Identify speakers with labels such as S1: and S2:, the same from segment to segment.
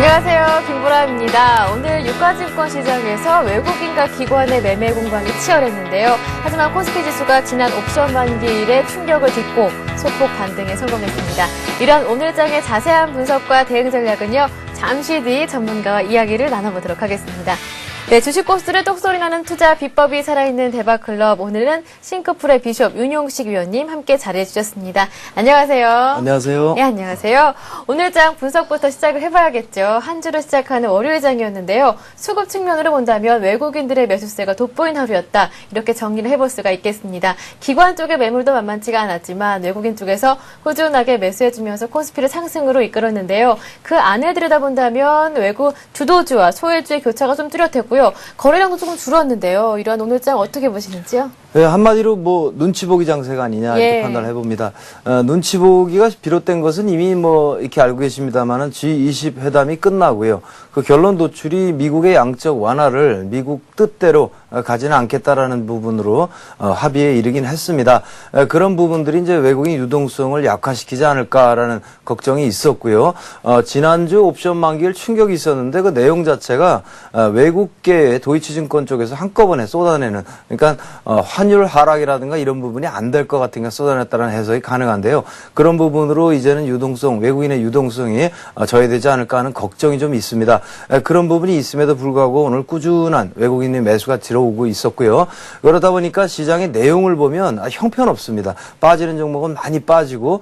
S1: 안녕하세요. 김보라입니다. 오늘 유가증권 시장에서 외국인과 기관의 매매 공방이 치열했는데요. 하지만 코스피 지수가 지난 옵션 만기일에 충격을 딛고 소폭 반등에 성공했습니다. 이런 오늘장의 자세한 분석과 대응 전략은요, 잠시 뒤 전문가와 이야기를 나눠보도록 하겠습니다. 네, 주식 코스를 똑소리나는 투자 비법이 살아있는 대박클럽. 오늘은 싱크풀의 비숍 윤용식 위원님 함께 자리해 주셨습니다. 안녕하세요.
S2: 안녕하세요.
S1: 네, 안녕하세요. 오늘장 분석부터 시작을 해봐야겠죠. 한 주를 시작하는 월요일장이었는데요. 수급 측면으로 본다면 외국인들의 매수세가 돋보인 하루였다. 이렇게 정리를 해볼 수가 있겠습니다. 기관 쪽의 매물도 만만치가 않았지만 외국인 쪽에서 꾸준하게 매수해주면서 코스피를 상승으로 이끌었는데요. 그 안을 들여다본다면 외국 주도주와 소외주의 교차가 좀 뚜렷했고 거래량도 조금 줄었는데요. 이러한 오늘장 어떻게 보시는지요?
S2: 네, 한마디로 눈치 보기 장세가 아니냐 이렇게 판단을 해봅니다. 눈치 보기가 비롯된 것은 이미 이렇게 알고 계십니다만은 G20 회담이 끝나고요. 그 결론 도출이 미국의 양적 완화를 미국 뜻대로 가지는 않겠다라는 부분으로 합의에 이르긴 했습니다. 그런 부분들이 이제 외국인 유동성을 약화시키지 않을까라는 걱정이 있었고요. 지난주 옵션 만기일 충격이 있었는데 그 내용 자체가 외국계의 도이치증권 쪽에서 한꺼번에 쏟아내는, 그러니까 환율 하락이라든가 이런 부분이 안 될 것 같으니까 쏟아냈다는 해석이 가능한데요. 그런 부분으로 이제는 유동성, 외국인의 유동성이 저해되지 않을까 하는 걱정이 좀 있습니다. 그런 부분이 있음에도 불구하고 오늘 꾸준한 외국인의 매수가 들어오고 있었고요. 그러다 보니까 시장의 내용을 보면 형편없습니다. 빠지는 종목은 많이 빠지고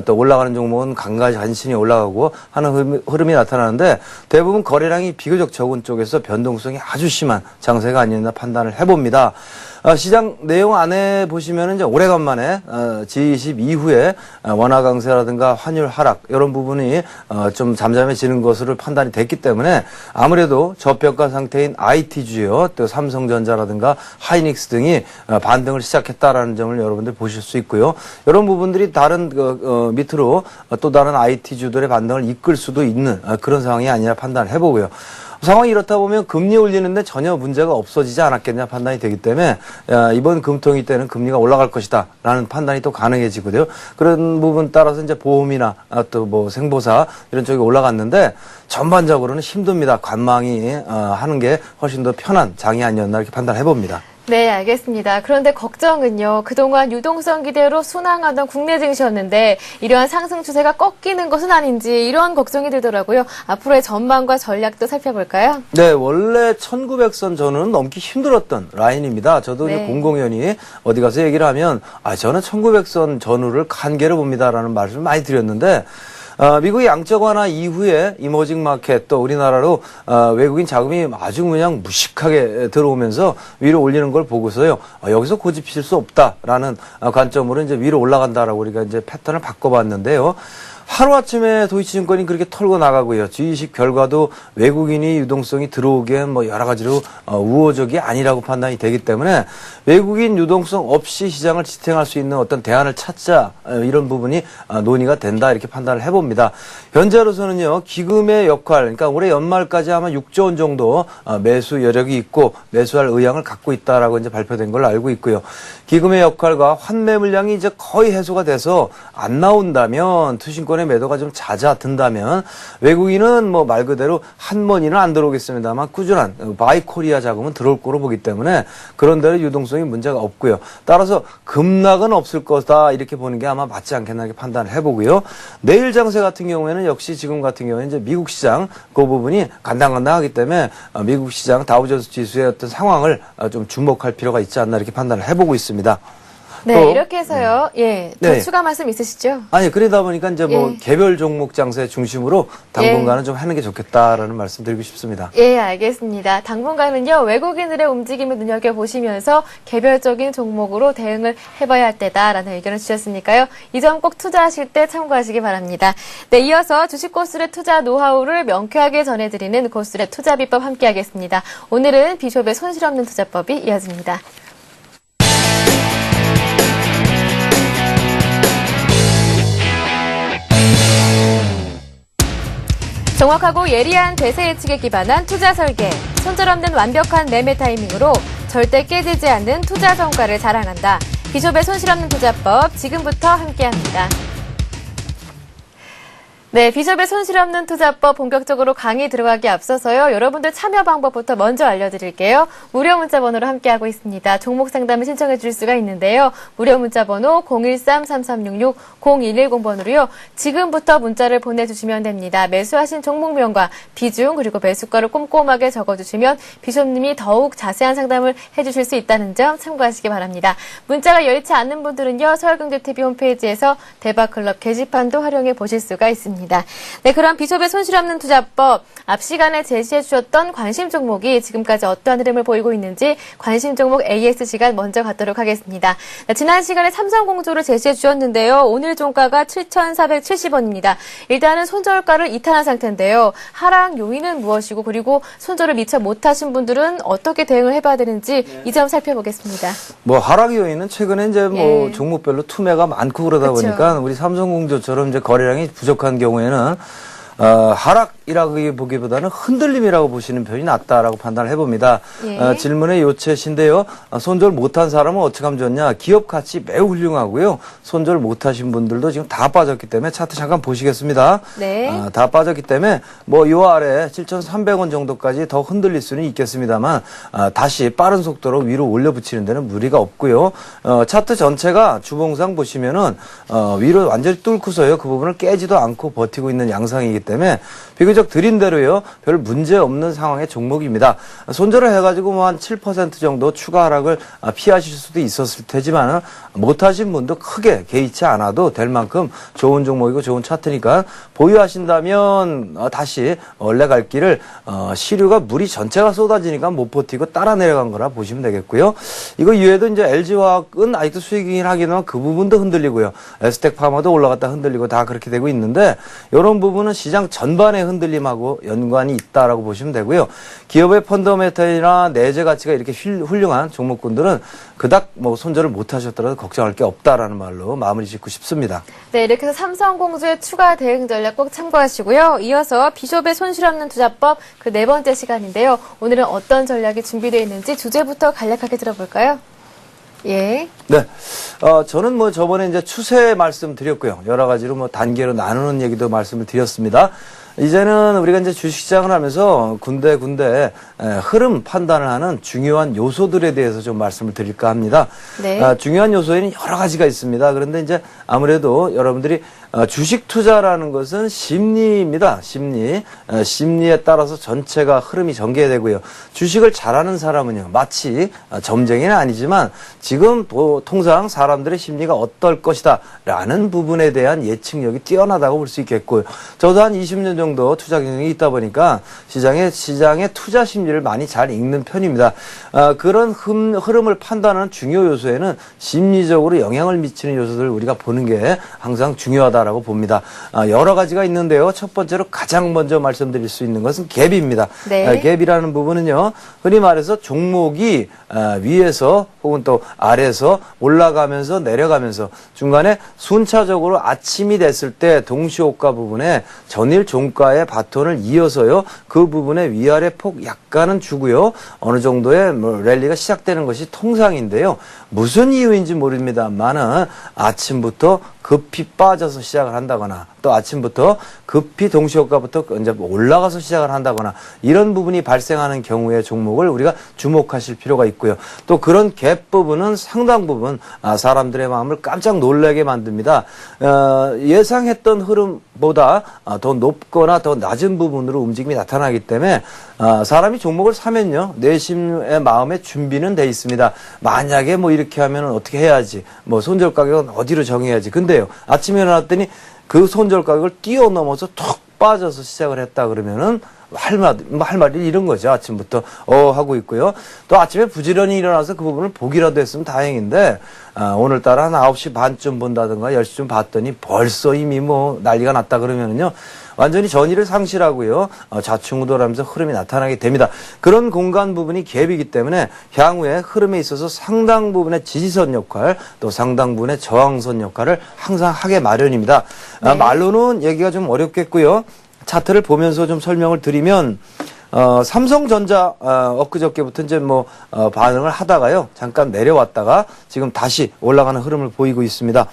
S2: 또 올라가는 종목은 간신히 올라가고 하는 흐름이 나타나는데 대부분 거래량이 비교적 적은 쪽에서 변동성이 아주 심한 장세가 아니었나 판단을 해봅니다. 시장 내용 안에 보시면은 이제 오래간만에 G20 이후에 원화 강세라든가 환율 하락 이런 부분이 좀 잠잠해지는 것으로 판단이 됐기 때문에 아무래도 저평가 상태인 IT주요, 또 삼성전자라든가 하이닉스 등이 반등을 시작했다라는 점을 여러분들 보실 수 있고요. 이런 부분들이 다른 밑으로 또 다른 IT주들의 반등을 이끌 수도 있는 그런 상황이 아니라 판단을 해보고요. 상황이 이렇다 보면 금리 올리는데 전혀 문제가 없어지지 않았겠냐 판단이 되기 때문에 이번 금통위 때는 금리가 올라갈 것이다 라는 판단이 또 가능해지거든요. 그런 부분 따라서 이제 보험이나 또 생보사 이런 쪽이 올라갔는데 전반적으로는 힘듭니다. 관망이 하는 게 훨씬 더 편한 장이 아니었나 이렇게 판단해 봅니다.
S1: 네, 알겠습니다. 그런데 걱정은요. 그동안 유동성 기대로 순항하던 국내 증시였는데 이러한 상승 추세가 꺾이는 것은 아닌지 이러한 걱정이 들더라고요. 앞으로의 전망과 전략도 살펴볼까요?
S2: 네, 원래 1900선 전후는 넘기 힘들었던 라인입니다. 저도 이제 공공연히 어디 가서 얘기를 하면 저는 1900선 전후를 한계로 봅니다라는 말씀을 많이 드렸는데 미국의 양적 완화 이후에 이머징 마켓 또 우리나라로 외국인 자금이 아주 그냥 무식하게 들어오면서 위로 올리는 걸 보고서요. 여기서 고집칠 수 없다라는 관점으로 이제 위로 올라간다라고 우리가 이제 패턴을 바꿔봤는데요. 하루아침에 도이치증권이 그렇게 털고 나가고요. G20 결과도 외국인이 유동성이 들어오기엔 여러 가지로 우호적이 아니라고 판단이 되기 때문에 외국인 유동성 없이 시장을 지탱할 수 있는 어떤 대안을 찾자 이런 부분이 논의가 된다 이렇게 판단을 해봅니다. 현재로서는요. 기금의 역할, 그러니까 올해 연말까지 아마 6조 원 정도 매수 여력이 있고 매수할 의향을 갖고 있다라고 이제 발표된 걸로 알고 있고요. 기금의 역할과 환매 물량이 이제 거의 해소가 돼서 안 나온다면 투신권의 매도가 좀 잦아든다면 외국인은 말 그대로 한 번이는 안 들어오겠습니다만 꾸준한 바이 코리아 자금은 들어올 거로 보기 때문에 그런 데는 유동성이 문제가 없고요. 따라서 급락은 없을 거다 이렇게 보는 게 아마 맞지 않겠나 이렇게 판단을 해보고요. 내일 장세 같은 경우에는 역시 지금 같은 경우에 이제 미국 시장 그 부분이 간당간당하기 때문에 미국 시장 다우존스 지수의 어떤 상황을 좀 주목할 필요가 있지 않나 이렇게 판단을 해보고 있습니다.
S1: 네, 이렇게 해서요. 더 추가 말씀 있으시죠?
S2: 아니, 그러다 보니까 이제 개별 종목 장세 중심으로 당분간은 좀 하는 게 좋겠다라는 말씀 드리고 싶습니다.
S1: 예, 알겠습니다. 당분간은요, 외국인들의 움직임을 눈여겨보시면서 개별적인 종목으로 대응을 해봐야 할 때다라는 의견을 주셨으니까요. 이 점 꼭 투자하실 때 참고하시기 바랍니다. 네, 이어서 주식 코스랩 투자 노하우를 명쾌하게 전해드리는 코스랩 투자 비법 함께 하겠습니다. 오늘은 비숍의 손실 없는 투자법이 이어집니다. 정확하고 예리한 대세 예측에 기반한 투자 설계, 손절없는 완벽한 매매 타이밍으로 절대 깨지지 않는 투자 성과를 자랑한다. 비숍의 손실없는 투자법 지금부터 함께합니다. 네, 비숍의 손실 없는 투자법 본격적으로 강의 들어가기 앞서서요. 여러분들 참여 방법부터 먼저 알려드릴게요. 무료 문자 번호로 함께하고 있습니다. 종목 상담을 신청해 주실 수가 있는데요. 무료 문자 번호 013-3366-0110번으로요. 지금부터 문자를 보내주시면 됩니다. 매수하신 종목명과 비중 그리고 매수가를 꼼꼼하게 적어주시면 비숍님이 더욱 자세한 상담을 해주실 수 있다는 점 참고하시기 바랍니다. 문자가 여의치 않는 분들은요. 서울경제TV 홈페이지에서 대박클럽 게시판도 활용해 보실 수가 있습니다. 네, 그럼 비숍의 손실 없는 투자법 앞 시간에 제시해 주셨던 관심 종목이 지금까지 어떠한 흐름을 보이고 있는지 관심 종목 AS 시간 먼저 갖도록 하겠습니다. 네, 지난 시간에 삼성공조를 제시해 주셨는데요. 오늘 종가가 7,470원입니다. 일단은 손절가를 이탈한 상태인데요. 하락 요인은 무엇이고 그리고 손절을 미처 못하신 분들은 어떻게 대응을 해봐야 되는지 이 점 살펴보겠습니다.
S2: 뭐 하락 요인은 최근에 이제 뭐 종목별로 투매가 많고 그러다
S1: 그쵸.
S2: 보니까 우리 삼성공조처럼 이제 거래량이 부족한 경우에는 하락이라고 보기보다는 흔들림이라고 보시는 편이 낫다라고 판단을 해봅니다.
S1: 예.
S2: 질문의 요체신데요. 손절 못한 사람은 어떻게 하면 좋냐. 기업 가치 매우 훌륭하고요. 손절 못하신 분들도 지금 다 빠졌기 때문에 차트 잠깐 보시겠습니다.
S1: 네.
S2: 다 빠졌기 때문에 뭐 요 아래 7,300원 정도까지 더 흔들릴 수는 있겠습니다만 다시 빠른 속도로 위로 올려붙이는 데는 무리가 없고요. 차트 전체가 주봉상 보시면은 위로 완전히 뚫고서요. 그 부분을 깨지도 않고 버티고 있는 양상이기 때문에 비교적 드린 대로요. 별 문제 없는 상황의 종목입니다. 손절을 해가지고 뭐 한 7% 정도 추가 하락을 피하실 수도 있었을 테지만 못하신 분도 크게 개의치 않아도 될 만큼 좋은 종목이고 좋은 차트니까 보유하신다면 다시 원래 갈 길을 시류가 물이 전체가 쏟아지니까 못 버티고 따라 내려간 거라 보시면 되겠고요. 이거 이외에도 이제 LG화학은 아직도 수익이긴 하기는 그 부분도 흔들리고요. 에스텍파마도 올라갔다 흔들리고 다 그렇게 되고 있는데 이런 부분은 시장 전반의 흔들림하고 연관이 있다라고 보시면 되고요. 기업의 펀더멘털이나 내재 가치가 이렇게 훌륭한 종목군들은 그닥 뭐 손절을 못 하셨더라도 걱정할 게 없다라는 말로 마무리 짓고 싶습니다.
S1: 네, 이렇게 해서 삼성공조의 추가 대응 전략 꼭 참고하시고요. 이어서 비숍의 손실 없는 투자법 그 네 번째 시간인데요. 오늘은 어떤 전략이 준비되어 있는지 주제부터 간략하게 들어볼까요? 예.
S2: 네. 저는 뭐 저번에 이제 추세 말씀드렸고요. 여러 가지로 뭐 단계로 나누는 얘기도 말씀을 드렸습니다. 이제는 우리가 이제 주식시장을 하면서 군데 흐름 판단을 하는 중요한 요소들에 대해서 좀 말씀을 드릴까 합니다.
S1: 네.
S2: 중요한 요소에는 여러 가지가 있습니다. 그런데 이제 아무래도 여러분들이 주식 투자라는 것은 심리입니다. 심리에 따라서 전체가 흐름이 전개되고요. 주식을 잘하는 사람은요, 마치 점쟁이는 아니지만 지금 통상 사람들의 심리가 어떨 것이다 라는 부분에 대한 예측력이 뛰어나다고 볼 수 있겠고요. 저도 한 20년 정도 투자 경력이 있다 보니까 시장의 투자 심리를 많이 잘 읽는 편입니다. 그런 흐름을 판단하는 중요 요소에는 심리적으로 영향을 미치는 요소들을 우리가 보는 게 항상 중요하다. 라고 봅니다. 여러 가지가 있는데요. 첫 번째로 가장 먼저 말씀드릴 수 있는 것은 갭입니다.
S1: 네.
S2: 갭이라는 부분은요. 흔히 말해서 종목이 위에서 혹은 또 아래에서 올라가면서 내려가면서 중간에 순차적으로 아침이 됐을 때 동시호가 부분에 전일 종가의 바톤을 이어서요. 그 부분에 위아래 폭 약간은 주고요. 어느 정도의 랠리가 시작되는 것이 통상인데요. 무슨 이유인지 모릅니다만은 아침부터 급히 빠져서 시작을 한다거나 또 아침부터 급히 동시효과부터 이제 올라가서 시작을 한다거나 이런 부분이 발생하는 경우의 종목을 우리가 주목하실 필요가 있고요. 또 그런 갭 부분은 상당 부분 사람들의 마음을 깜짝 놀라게 만듭니다. 예상했던 흐름보다 더 높거나 더 낮은 부분으로 움직임이 나타나기 때문에 사람이 종목을 사면요. 내심의 마음의 준비는 돼 있습니다. 만약에 뭐 이렇게 하면 어떻게 해야지 뭐 손절 가격은 어디로 정해야지. 근데요. 아침에 일어났더니 그 손절 가격을 뛰어넘어서 툭 빠져서 시작을 했다 그러면은 할 말이 이런 거죠. 아침부터 하고 있고요. 또 아침에 부지런히 일어나서 그 부분을 보기라도 했으면 다행인데 오늘따라 한 9시 반쯤 본다든가 10시쯤 봤더니 벌써 이미 뭐 난리가 났다 그러면은요. 완전히 전의를 상실하고요. 좌충우돌하면서 흐름이 나타나게 됩니다. 그런 공간 부분이 갭이기 때문에 향후에 흐름에 있어서 상당 부분의 지지선 역할 또 상당 부분의 저항선 역할을 항상 하게 마련입니다.
S1: 네.
S2: 말로는 얘기가 좀 어렵겠고요. 차트를 보면서 좀 설명을 드리면 삼성전자 엊그저께부터 이제 뭐 반응을 하다가요. 잠깐 내려왔다가 지금 다시 올라가는 흐름을 보이고 있습니다.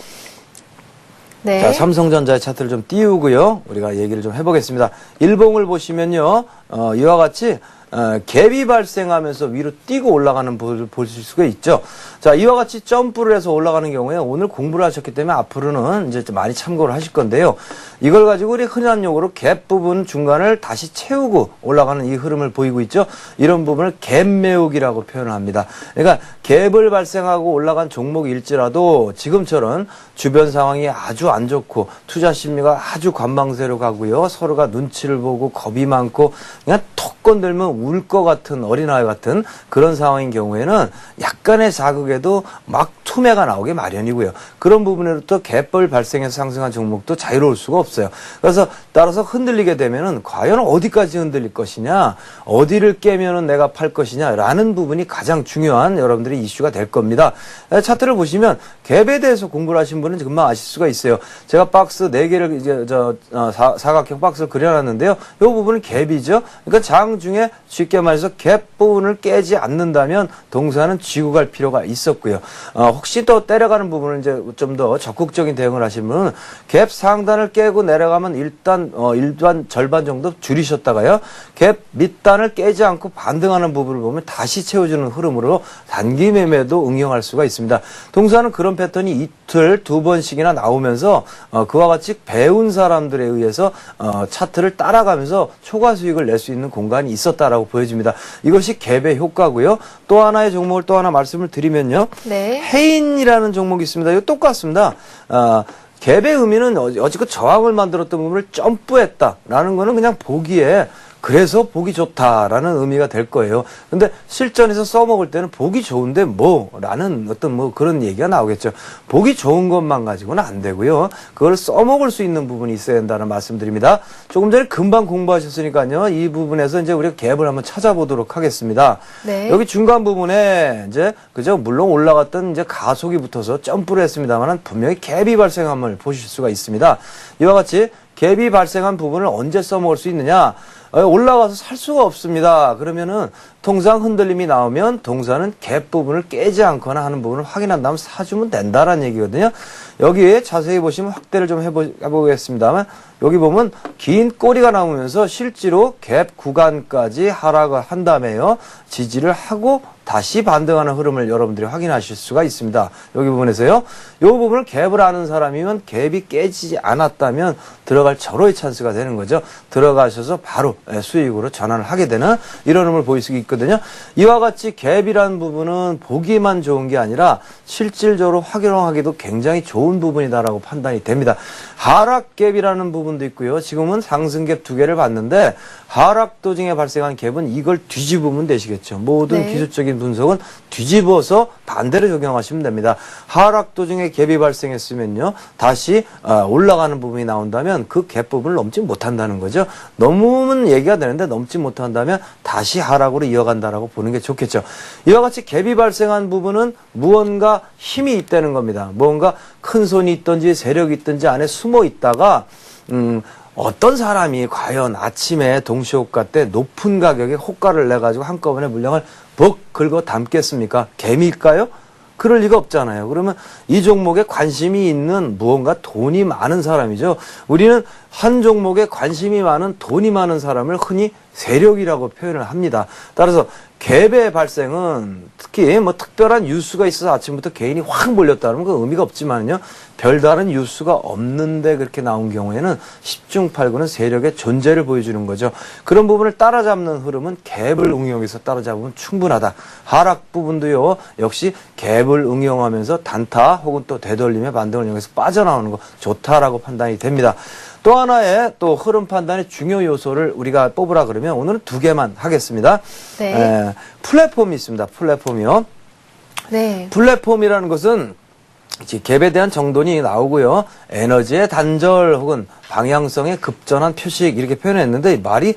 S1: 네.
S2: 자, 삼성전자의 차트를 좀 띄우고요. 우리가 얘기를 좀 해보겠습니다. 일봉을 보시면요. 이와 같이 갭이 발생하면서 위로 뛰고 올라가는 모습을 보실 수가 있죠. 자, 이와 같이 점프를 해서 올라가는 경우에 오늘 공부를 하셨기 때문에 앞으로는 이제 좀 많이 참고를 하실 건데요. 이걸 가지고 우리 흔한 용어로 갭 부분 중간을 다시 채우고 올라가는 이 흐름을 보이고 있죠. 이런 부분을 갭 메우기라고 표현을 합니다. 그러니까 갭을 발생하고 올라간 종목일지라도 지금처럼 주변 상황이 아주 안 좋고 투자 심리가 아주 관망세로 가고요. 서로가 눈치를 보고 겁이 많고 그냥 톡 건들면 울 것 같은 어린아이 같은 그런 상황인 경우에는 약간의 자극에도 막 투매가 나오게 마련이고요. 그런 부분으로부터 갭벌 발생해서 상승한 종목도 자유로울 수가 없어요. 그래서 따라서 흔들리게 되면은 과연 어디까지 흔들릴 것이냐, 어디를 깨면은 내가 팔 것이냐라는 부분이 가장 중요한 여러분들의 이슈가 될 겁니다. 차트를 보시면 갭에 대해서 공부를 하신 분은 금방 아실 수가 있어요. 제가 박스 4개를 이제 사각형 박스를 그려놨는데요. 이 부분은 갭이죠. 그러니까 장 중에 쉽게 말해서 갭 부분을 깨지 않는다면 동사는 쥐고 갈 필요가 있었고요. 혹시 또 때려가는 부분을 이제 좀 더 적극적인 대응을 하시면 갭 상단을 깨고 내려가면 일단 절반 정도 줄이셨다가요. 갭 밑단을 깨지 않고 반등하는 부분을 보면 다시 채워주는 흐름으로 단기 매매도 응용할 수가 있습니다. 동사는 그런 패턴이 이틀 2번씩이나 나오면서 그와 같이 배운 사람들에 의해서 차트를 따라가면서 초과 수익을 낼 수 있는 공간이 있었다라고 보여집니다. 이것이 갭의 효과고요. 또 하나의 종목을 또 하나 말씀을 드리면요.
S1: 네.
S2: 해인이라는 종목이 있습니다. 이거 똑같습니다. 갭의 의미는 어지껏 저항을 만들었던 부분을 점프했다라는 거는 그냥 보기에 그래서 보기 좋다라는 의미가 될 거예요. 근데 실전에서 써먹을 때는 보기 좋은데 뭐라는 어떤 뭐 그런 얘기가 나오겠죠. 보기 좋은 것만 가지고는 안 되고요. 그걸 써먹을 수 있는 부분이 있어야 된다는 말씀드립니다. 조금 전에 금방 공부하셨으니까요. 이 부분에서 이제 우리가 갭을 한번 찾아보도록 하겠습니다.
S1: 네.
S2: 여기 중간 부분에 이제 그죠? 물론 올라갔던 이제 가속이 붙어서 점프를 했습니다만 분명히 갭이 발생함을 보실 수가 있습니다. 이와 같이 갭이 발생한 부분을 언제 써먹을 수 있느냐? 올라가서 살 수가 없습니다. 그러면은 통상 흔들림이 나오면 동사는 갭 부분을 깨지 않거나 하는 부분을 확인한 다음 사주면 된다라는 얘기거든요. 여기에 자세히 보시면 확대를 좀 해보겠습니다만 여기 보면 긴 꼬리가 나오면서 실제로 갭 구간까지 하락을 한 다음에요. 지지를 하고 다시 반등하는 흐름을 여러분들이 확인하실 수가 있습니다. 여기 부분에서요. 이 부분을 갭을 아는 사람이면 갭이 깨지지 않았다면 들어갈 절호의 찬스가 되는 거죠. 들어가셔서 바로 수익으로 전환을 하게 되는 이런 흐름을 보일 수 있거든요. 이와 같이 갭이라는 부분은 보기만 좋은 게 아니라 실질적으로 확인하기도 굉장히 좋은 부분이다라고 판단이 됩니다. 하락 갭이라는 부분도 있고요. 지금은 상승 갭 2개를 봤는데 하락 도중에 발생한 갭은 이걸 뒤집으면 되시겠죠. 모든
S1: 네.
S2: 기술적인 분석은 뒤집어서 반대로 적용하시면 됩니다. 하락 도중에 갭이 발생했으면요. 다시 올라가는 부분이 나온다면 그 갭 부분을 넘지 못한다는 거죠. 넘으면 얘기가 되는데 넘지 못한다면 다시 하락으로 이어간다라고 보는 게 좋겠죠. 이와 같이 갭이 발생한 부분은 무언가 힘이 있다는 겁니다. 무언가 큰 손이 있든지 세력이 있든지 안에 숨어 있다가 어떤 사람이 과연 아침에 동시호가 때 높은 가격에 호가를 내가지고 한꺼번에 물량을 벅 긁어 담겠습니까? 개미일까요? 그럴 리가 없잖아요. 그러면 이 종목에 관심이 있는 무언가 돈이 많은 사람이죠. 우리는 한 종목에 관심이 많은 돈이 많은 사람을 흔히 세력이라고 표현을 합니다. 따라서 갭의 발생은 특히 뭐 특별한 뉴스가 있어서 아침부터 개인이 확 몰렸다는 건 의미가 없지만요. 별다른 뉴스가 없는데 그렇게 나온 경우에는 10중 8구는 세력의 존재를 보여주는 거죠. 그런 부분을 따라잡는 흐름은 갭을 응용해서 따라잡으면 충분하다. 하락 부분도요. 역시 갭을 응용하면서 단타 혹은 또 되돌림의 반등을 이용해서 빠져나오는 거 좋다라고 판단이 됩니다. 또 하나의 또 흐름 판단의 중요 요소를 우리가 뽑으라 그러면 오늘은 2개만 하겠습니다.
S1: 네.
S2: 플랫폼이 있습니다. 플랫폼이요.
S1: 네.
S2: 플랫폼이라는 것은 이제 갭에 대한 정돈이 나오고요. 에너지의 단절 혹은 방향성의 급전한 표식 이렇게 표현했는데 말이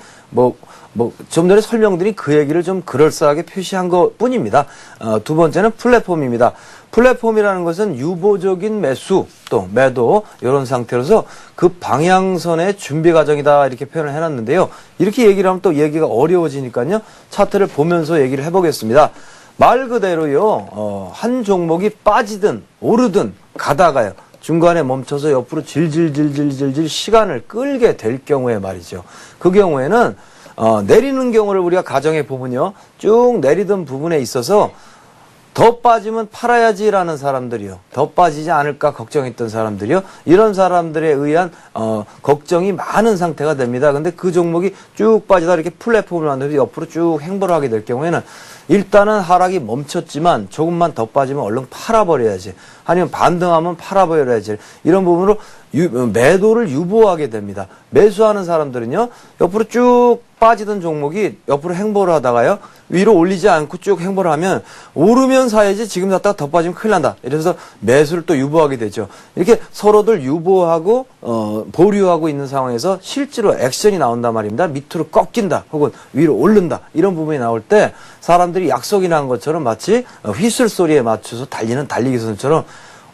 S2: 좀 전에 설명드린 그 얘기를 좀 그럴싸하게 표시한 것 뿐입니다. 두 번째는 플랫폼입니다. 플랫폼이라는 것은 유보적인 매수 또 매도 이런 상태로서 그 방향선의 준비 과정이다 이렇게 표현을 해놨는데요. 이렇게 얘기를 하면 또 얘기가 어려워지니까요. 차트를 보면서 얘기를 해보겠습니다. 말 그대로요. 한 종목이 빠지든 오르든 가다가요. 중간에 멈춰서 옆으로 질질질질질질 시간을 끌게 될 경우에 말이죠. 그 경우에는 내리는 경우를 우리가 가정해 보면요. 쭉 내리던 부분에 있어서 더 빠지면 팔아야지라는 사람들이요. 더 빠지지 않을까 걱정했던 사람들이요. 이런 사람들에 의한 걱정이 많은 상태가 됩니다. 근데 그 종목이 쭉 빠지다 이렇게 플랫폼을 만들어서 옆으로 쭉 행보를 하게 될 경우에는 일단은 하락이 멈췄지만 조금만 더 빠지면 얼른 팔아버려야지. 아니면 반등하면 팔아버려야지. 이런 부분으로 매도를 유보하게 됩니다. 매수하는 사람들은요. 옆으로 쭉 빠지던 종목이 옆으로 행보를 하다가요. 위로 올리지 않고 쭉 행보를 하면 오르면 사야지 지금 샀다가 더 빠지면 큰일 난다. 이래서 매수를 또 유보하게 되죠. 이렇게 서로들 유보하고 보류하고 있는 상황에서 실제로 액션이 나온단 말입니다. 밑으로 꺾인다 혹은 위로 오른다 이런 부분이 나올 때 사람들이 약속이 난 것처럼 마치 휘슬 소리에 맞춰서 달리는 달리기 선수처럼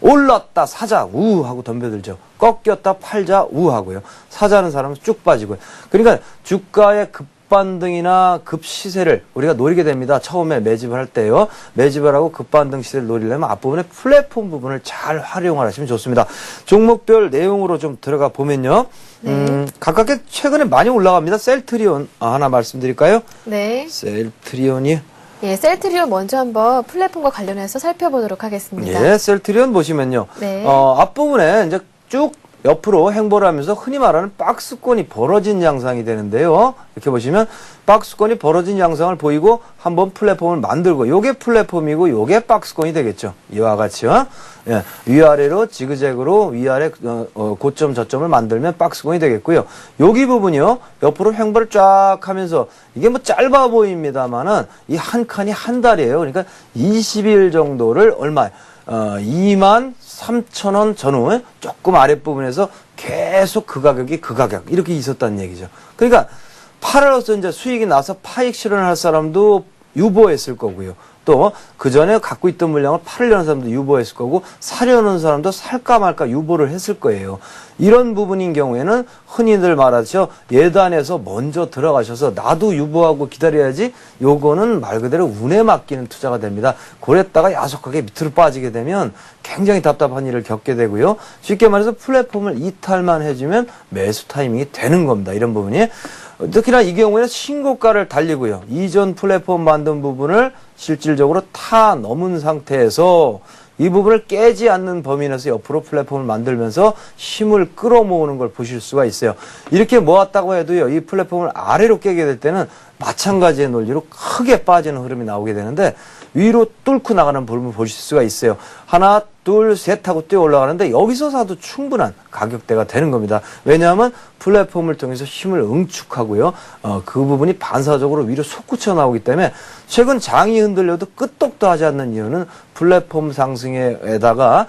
S2: 올랐다 사자 우 하고 덤벼들죠. 꺾였다 팔자 우 하고요. 사자는 사람은 쭉 빠지고요. 그러니까 주가의 급반등이나 급시세를 우리가 노리게 됩니다. 처음에 매집을 할 때요. 매집을 하고 급반등 시세를 노리려면 앞부분에 플랫폼 부분을 잘 활용을 하시면 좋습니다. 종목별 내용으로 좀 들어가 보면요. 가깝게 최근에 많이 올라갑니다. 셀트리온 하나 말씀드릴까요?
S1: 네.
S2: 셀트리온이
S1: 예, 셀트리온 먼저 한번 플랫폼과 관련해서 살펴보도록 하겠습니다.
S2: 예, 셀트리온 보시면요.
S1: 네.
S2: 앞부분에 이제 쭉 옆으로 행보를 하면서 흔히 말하는 박스권이 벌어진 양상이 되는데요. 이렇게 보시면 박스권이 벌어진 양상을 보이고 한번 플랫폼을 만들고 요게 플랫폼이고 요게 박스권이 되겠죠. 이와 같이요. 예, 위아래로 지그재그로 위아래 고점 저점을 만들면 박스권이 되겠고요. 여기 부분이요. 옆으로 행보를 쫙 하면서 이게 뭐 짧아 보입니다만은 이 한 칸이 한 달이에요. 그러니까 20일 정도를 얼마 23,000원 전후 조금 아랫부분에서 계속 그 가격이 그 가격 이렇게 있었다는 얘기죠. 그러니까 팔아서 이제 수익이 나서 파익 실현을 할 사람도 유보했을 거고요. 또 그 전에 갖고 있던 물량을 팔으려는 사람도 유보했을 거고 사려는 사람도 살까 말까 유보를 했을 거예요. 이런 부분인 경우에는 흔히들 말하죠. 예단에서 먼저 들어가셔서 나도 유보하고 기다려야지 요거는 말 그대로 운에 맡기는 투자가 됩니다. 그랬다가 야속하게 밑으로 빠지게 되면 굉장히 답답한 일을 겪게 되고요. 쉽게 말해서 플랫폼을 이탈만 해주면 매수 타이밍이 되는 겁니다. 이런 부분이. 특히나 이 경우에는 신고가를 달리고요. 이전 플랫폼 만든 부분을 실질적으로 타 넘은 상태에서 이 부분을 깨지 않는 범위 내에서 옆으로 플랫폼을 만들면서 힘을 끌어모으는 걸 보실 수가 있어요. 이렇게 모았다고 해도요. 이 플랫폼을 아래로 깨게 될 때는 마찬가지의 논리로 크게 빠지는 흐름이 나오게 되는데 위로 뚫고 나가는 부분을 보실 수가 있어요. 하나, 둘, 셋 하고 뛰어 올라가는데 여기서 사도 충분한 가격대가 되는 겁니다. 왜냐하면 플랫폼을 통해서 힘을 응축하고요. 그 부분이 반사적으로 위로 솟구쳐 나오기 때문에 최근 장이 흔들려도 끄떡도 하지 않는 이유는 플랫폼 상승에다가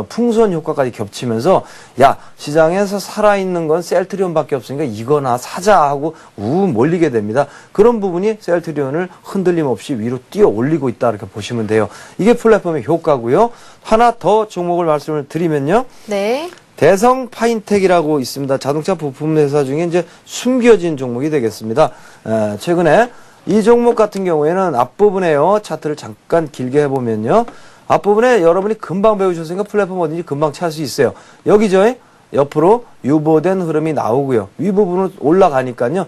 S2: 풍선 효과까지 겹치면서 야 시장에서 살아있는 건 셀트리온밖에 없으니까 이거나 사자 하고 몰리게 됩니다. 그런 부분이 셀트리온을 흔들림 없이 위로 뛰어 올리고 있다 이렇게 보시면 돼요. 이게 플랫폼의 효과고요. 하나 더 종목을 말씀을 드리면요.
S1: 네.
S2: 대성 파인텍이라고 있습니다. 자동차 부품 회사 중에 이제 숨겨진 종목이 되겠습니다. 최근에 이 종목 같은 경우에는 앞부분에요. 차트를 잠깐 길게 해보면요. 앞부분에 여러분이 금방 배우셨으니까 플랫폼 어딘지 금방 찾을 수 있어요. 여기죠. 옆으로 유보된 흐름이 나오고요. 윗부분으로 올라가니까요.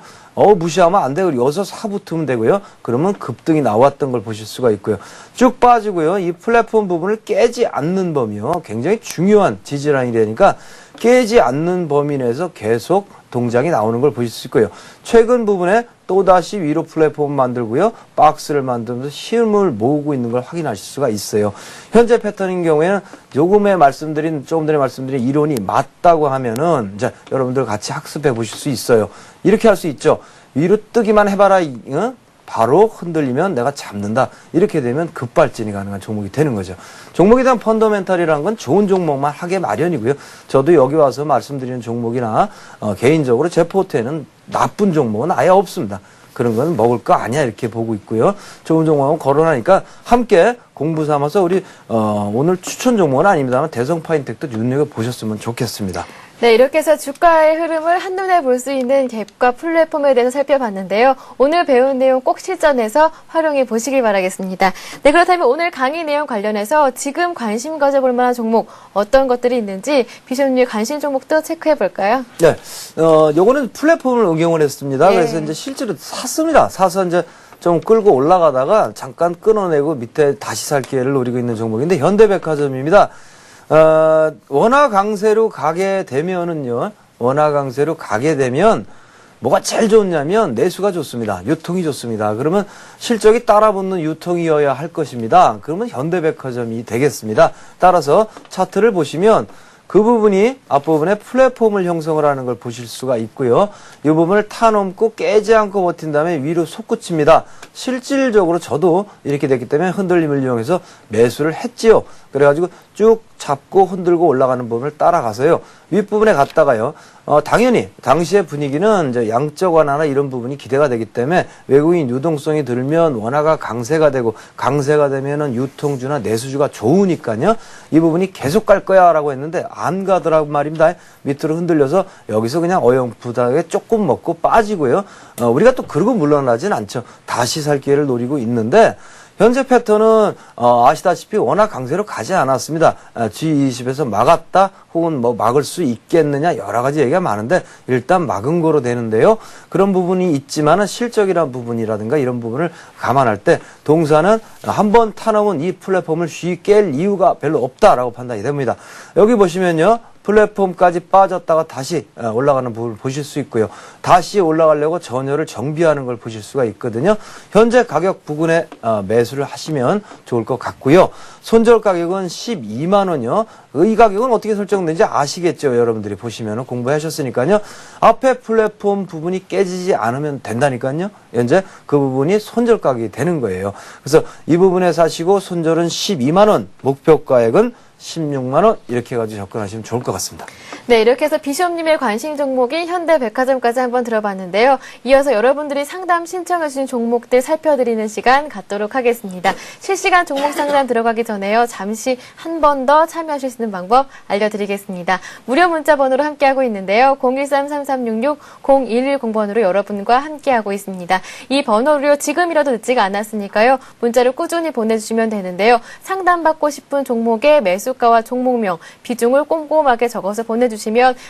S2: 무시하면 안 되고 여기서 사붙으면 되고요. 그러면 급등이 나왔던 걸 보실 수가 있고요. 쭉 빠지고요. 이 플랫폼 부분을 깨지 않는 범위요. 굉장히 중요한 지지라인이 되니까 깨지 않는 범위 내에서 계속 동작이 나오는 걸 보실 수 있고요. 최근 부분에 또다시 위로 플랫폼 만들고요. 박스를 만들면서 힘을 모으고 있는 걸 확인하실 수가 있어요. 현재 패턴인 경우에는 조금 전에 말씀드린 이론이 맞다고 하면은 이제 여러분들 같이 학습해 보실 수 있어요. 이렇게 할 수 있죠. 위로 뜨기만 해봐라. 바로 흔들리면 내가 잡는다. 이렇게 되면 급발진이 가능한 종목이 되는 거죠. 종목에 대한 펀더멘탈이라는 건 좋은 종목만 하게 마련이고요. 저도 여기 와서 말씀드리는 종목이나 개인적으로 제 포트에는 나쁜 종목은 아예 없습니다. 그런 건 먹을 거 아니야 이렇게 보고 있고요. 좋은 종목은 거론하니까 함께 공부 삼아서 우리 오늘 추천 종목은 아닙니다만 대성 파인텍도 눈여겨보셨으면 좋겠습니다.
S1: 네, 이렇게 해서 주가의 흐름을 한눈에 볼 수 있는 갭과 플랫폼에 대해서 살펴봤는데요. 오늘 배운 내용 꼭 실전해서 활용해 보시길 바라겠습니다. 네, 그렇다면 오늘 강의 내용 관련해서 지금 관심 가져볼 만한 종목 어떤 것들이 있는지 비숍님 관심 종목도 체크해 볼까요?
S2: 네, 요거는 플랫폼을 응용을 했습니다.
S1: 네.
S2: 그래서 이제 실제로 샀습니다. 사서 이제 좀 끌고 올라가다가 잠깐 끊어내고 밑에 다시 살 기회를 노리고 있는 종목인데 현대백화점입니다. 원화 강세로 가게 되면은요, 뭐가 제일 좋냐면 내수가 좋습니다. 유통이 좋습니다. 그러면 실적이 따라붙는 유통이어야 할 것입니다. 그러면 현대백화점이 되겠습니다. 따라서 차트를 보시면 그 부분이 앞부분에 플랫폼을 형성을 하는 걸 보실 수가 있고요. 이 부분을 타넘고 깨지 않고 버틴 다음에 위로 솟구칩니다. 실질적으로 저도 이렇게 됐기 때문에 흔들림을 이용해서 매수를 했지요. 그래가지고 쭉 잡고 흔들고 올라가는 부분을 따라가서요. 윗부분에 갔다가요. 당연히 당시의 분위기는 이제 양적 완화나 이런 부분이 기대가 되기 때문에 외국인 유동성이 들면 원화가 강세가 되고 강세가 되면은 유통주나 내수주가 좋으니까요. 이 부분이 계속 갈 거야라고 했는데 안 가더라고 말입니다. 밑으로 흔들려서 여기서 그냥 어영부하게 조금 먹고 빠지고요. 우리가 또 그러고 물러나진 않죠. 다시 살 기회를 노리고 있는데 현재 패턴은 아시다시피 워낙 강세로 가지 않았습니다. G20에서 막았다 혹은 뭐 막을 수 있겠느냐 여러 가지 얘기가 많은데 일단 막은 거로 되는데요. 그런 부분이 있지만은 실적이란 부분이라든가 이런 부분을 감안할 때 동사는 한번 타넘은 이 플랫폼을 쉽게 깰 이유가 별로 없다라고 판단이 됩니다. 여기 보시면요. 플랫폼까지 빠졌다가 다시 올라가는 부분을 보실 수 있고요. 다시 올라가려고 전열을 정비하는 걸 보실 수가 있거든요. 현재 가격 부근에 매수를 하시면 좋을 것 같고요. 손절 가격은 12만 원이요. 이 가격은 어떻게 설정되는지 아시겠죠? 여러분들이 보시면 공부하셨으니까요. 앞에 플랫폼 부분이 깨지지 않으면 된다니까요. 현재 그 부분이 손절 가격이 되는 거예요. 그래서 이 부분에 사시고 손절은 12만 원, 목표가액은 16만 원 이렇게 해가지고 접근하시면 좋을 것 같습니다.
S1: 네, 이렇게 해서 비숍님의 관심 종목인 현대백화점까지 한번 들어봤는데요. 이어서 여러분들이 상담 신청해 주신 종목들 살펴드리는 시간 갖도록 하겠습니다. 실시간 종목 상담 들어가기 전에요. 잠시 한 번 더 참여하실 수 있는 방법 알려드리겠습니다. 무료 문자 번호로 함께하고 있는데요. 013-3366-0110번으로 여러분과 함께하고 있습니다. 이 번호로 지금이라도 늦지가 않았으니까요. 문자를 꾸준히 보내주시면 되는데요. 상담받고 싶은 종목의 매수가와 종목명, 비중을 꼼꼼하게 적어서 보내주시면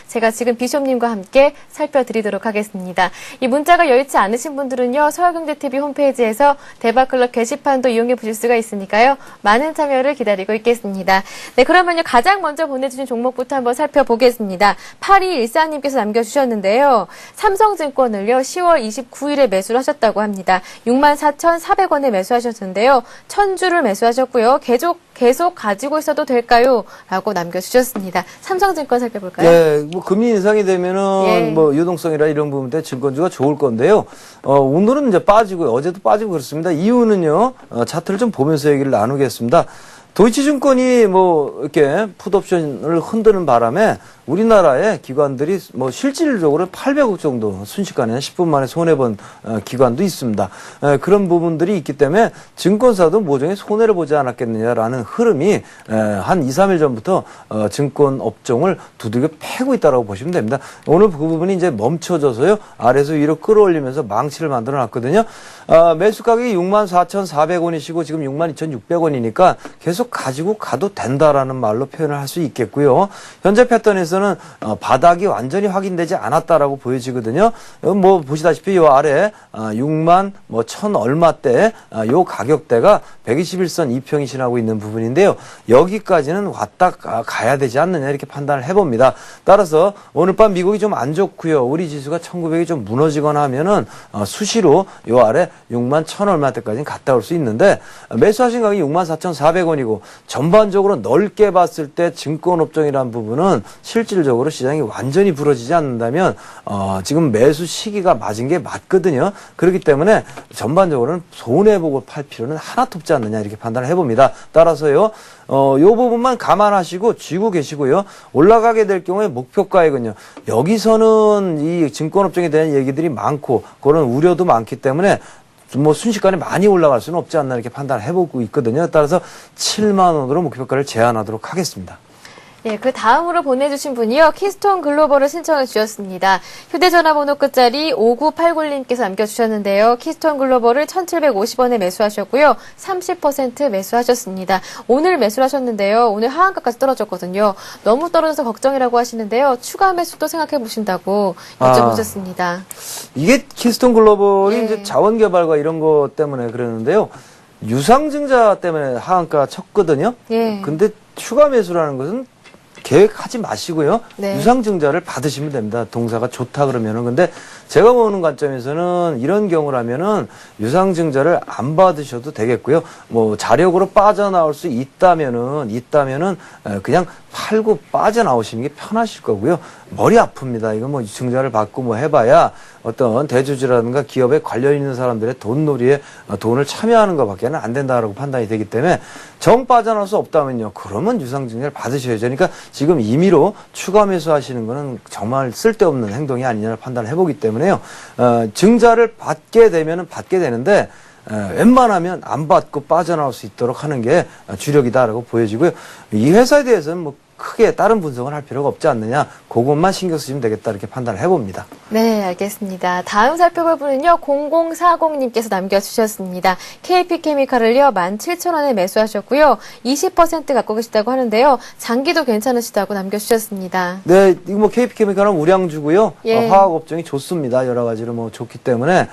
S1: 제가 지금 비숍님과 함께 살펴드리도록 하겠습니다. 이 문자가 여의치 않으신 분들은요. 서울경제TV 홈페이지에서 대박클럽 게시판도 이용해 보실 수가 있으니까요. 많은 참여를 기다리고 있겠습니다. 네, 그러면요. 가장 먼저 보내주신 종목부터 한번 살펴보겠습니다. 8214님께서 남겨주셨는데요. 삼성증권을요. 10월 29일에 매수를 하셨다고 합니다. 64,400원에 매수하셨는데요. 1000주를 매수하셨고요. 계속 가지고 있어도 될까요? 라고 남겨주셨습니다. 삼성증권 살펴볼까요?
S2: 네, 뭐 금리 인상이 되면은
S1: 예.
S2: 뭐 유동성이라 이런 부분 때 증권주가 좋을 건데요. 오늘은 이제 빠지고요. 어제도 빠지고 그렇습니다. 이유는요. 차트를 좀 보면서 얘기를 나누겠습니다. 도이치증권이 뭐 이렇게 풋옵션을 흔드는 바람에 우리나라의 기관들이 뭐 실질적으로 800억 정도 순식간에 10분 만에 손해본 기관도 있습니다. 그런 부분들이 있기 때문에 증권사도 모종의 손해를 보지 않았겠느냐라는 흐름이 한 2, 3일 전부터 증권 업종을 두들겨 패고 있다고 보시면 됩니다. 오늘 그 부분이 이제 멈춰져서요. 아래에서 위로 끌어올리면서 망치를 만들어 놨거든요. 매수 가격이 64,400원이시고 지금 62,600원이니까 계속 가지고 가도 된다라는 말로 표현을 할 수 있겠고요. 현재 패턴에서는 바닥이 완전히 확인되지 않았다라고 보여지거든요. 뭐 보시다시피 요 아래 6만 뭐 1,000 얼마대 요 가격대가 121선 2평이 지나고 있는 부분인데요. 여기까지는 왔다 가야 되지 않느냐 이렇게 판단을 해봅니다. 따라서 오늘 밤 미국이 좀 안 좋고요. 우리 지수가 1900이 좀 무너지거나 하면은 수시로 요 아래 6만 1,000 얼마대까지는 갔다 올 수 있는데 매수하신 가격이 64,400원이고 전반적으로 넓게 봤을 때 증권업종이라는 부분은 실질적으로 시장이 완전히 부러지지 않는다면 지금 매수 시기가 맞은 게 맞거든요. 그렇기 때문에 전반적으로는 손해보고 팔 필요는 하나도 없지 않느냐 이렇게 판단을 해봅니다. 따라서요. 요 부분만 감안하시고 쥐고 계시고요. 올라가게 될 경우에 목표가액은요. 여기서는 이 증권업종에 대한 얘기들이 많고 그런 우려도 많기 때문에 뭐 순식간에 많이 올라갈 수는 없지 않나 이렇게 판단을 해보고 있거든요. 따라서 7만 원으로 목표가를 제한하도록 하겠습니다.
S1: 네, 그 다음으로 보내주신 분이요. 키스톤 글로벌을 신청해 주셨습니다. 휴대전화 번호 끝자리 5989님께서 남겨주셨는데요. 키스톤 글로벌을 1,750원에 매수하셨고요. 30% 매수하셨습니다. 오늘 매수를 하셨는데요. 오늘 하한가까지 떨어졌거든요. 너무 떨어져서 걱정이라고 하시는데요. 추가 매수도 생각해 보신다고 여쭤보셨습니다.
S2: 이게 키스톤 글로벌이
S1: 예.
S2: 이제 자원 개발과 이런 것 때문에 그러는데요. 유상증자 때문에 하한가 쳤거든요.
S1: 예.
S2: 근데 추가 매수라는 것은 계획하지 마시고요.
S1: 네.
S2: 유상증자를 받으시면 됩니다. 동사가 좋다 그러면은. 근데 제가 보는 관점에서는 이런 경우라면은 유상증자를 안 받으셔도 되겠고요. 뭐 자력으로 빠져나올 수 있다면은 그냥 팔고 빠져나오시는 게 편하실 거고요. 머리 아픕니다. 이거 뭐 증자를 받고 뭐 해봐야 어떤 대주주라든가 기업에 관련 있는 사람들의 돈놀이에 돈을 참여하는 것밖에는 안 된다라고 판단이 되기 때문에 정 빠져나올 수 없다면요. 그러면 유상증자를 받으셔야죠. 그러니까 지금 임의로 추가 매수하시는 거는 정말 쓸데없는 행동이 아니냐를 판단을 해보기 때문에요. 증자를 받게 되면은 받게 되는데 웬만하면 안 받고 빠져나올 수 있도록 하는 게 주력이다라고 보여지고요. 이 회사에 대해서는 뭐 크게 다른 분석을 할 필요가 없지 않느냐. 그것만 신경 쓰시면 되겠다 이렇게 판단을 해봅니다.
S1: 네, 알겠습니다. 다음 살펴볼 분은요. 0040님께서 남겨주셨습니다. KP케미칼을요. 17,000원에 매수하셨고요. 20% 갖고 계시다고 하는데요. 장기도 괜찮으시다고 남겨주셨습니다.
S2: 네, 이거 뭐 KP케미칼은 우량주고요.
S1: 예.
S2: 화학업종이 좋습니다. 여러 가지로 뭐 좋기 때문에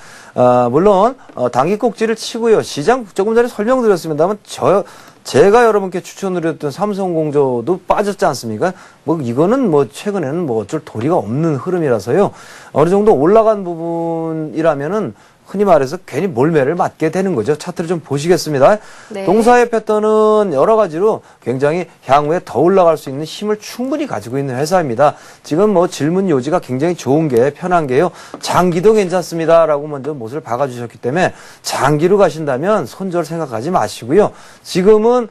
S2: 물론 단기 꼭지를 치고요. 시장 조금 전에 설명드렸습니다만 제가 여러분께 추천드렸던 삼성공조도 빠졌지 않습니까? 뭐 이거는 뭐 최근에는 뭐 어쩔 도리가 없는 흐름이라서요. 어느 정도 올라간 부분이라면은 흔히 말해서 괜히 몰매를 맞게 되는 거죠. 차트를 좀 보시겠습니다.
S1: 네.
S2: 동사의 패턴은 여러 가지로 굉장히 향후에 더 올라갈 수 있는 힘을 충분히 가지고 있는 회사입니다. 지금 뭐 질문 요지가 굉장히 좋은 게 편한 게요. 장기도 괜찮습니다라고 먼저 못을 박아주셨기 때문에 장기로 가신다면 손절 생각하지 마시고요. 지금은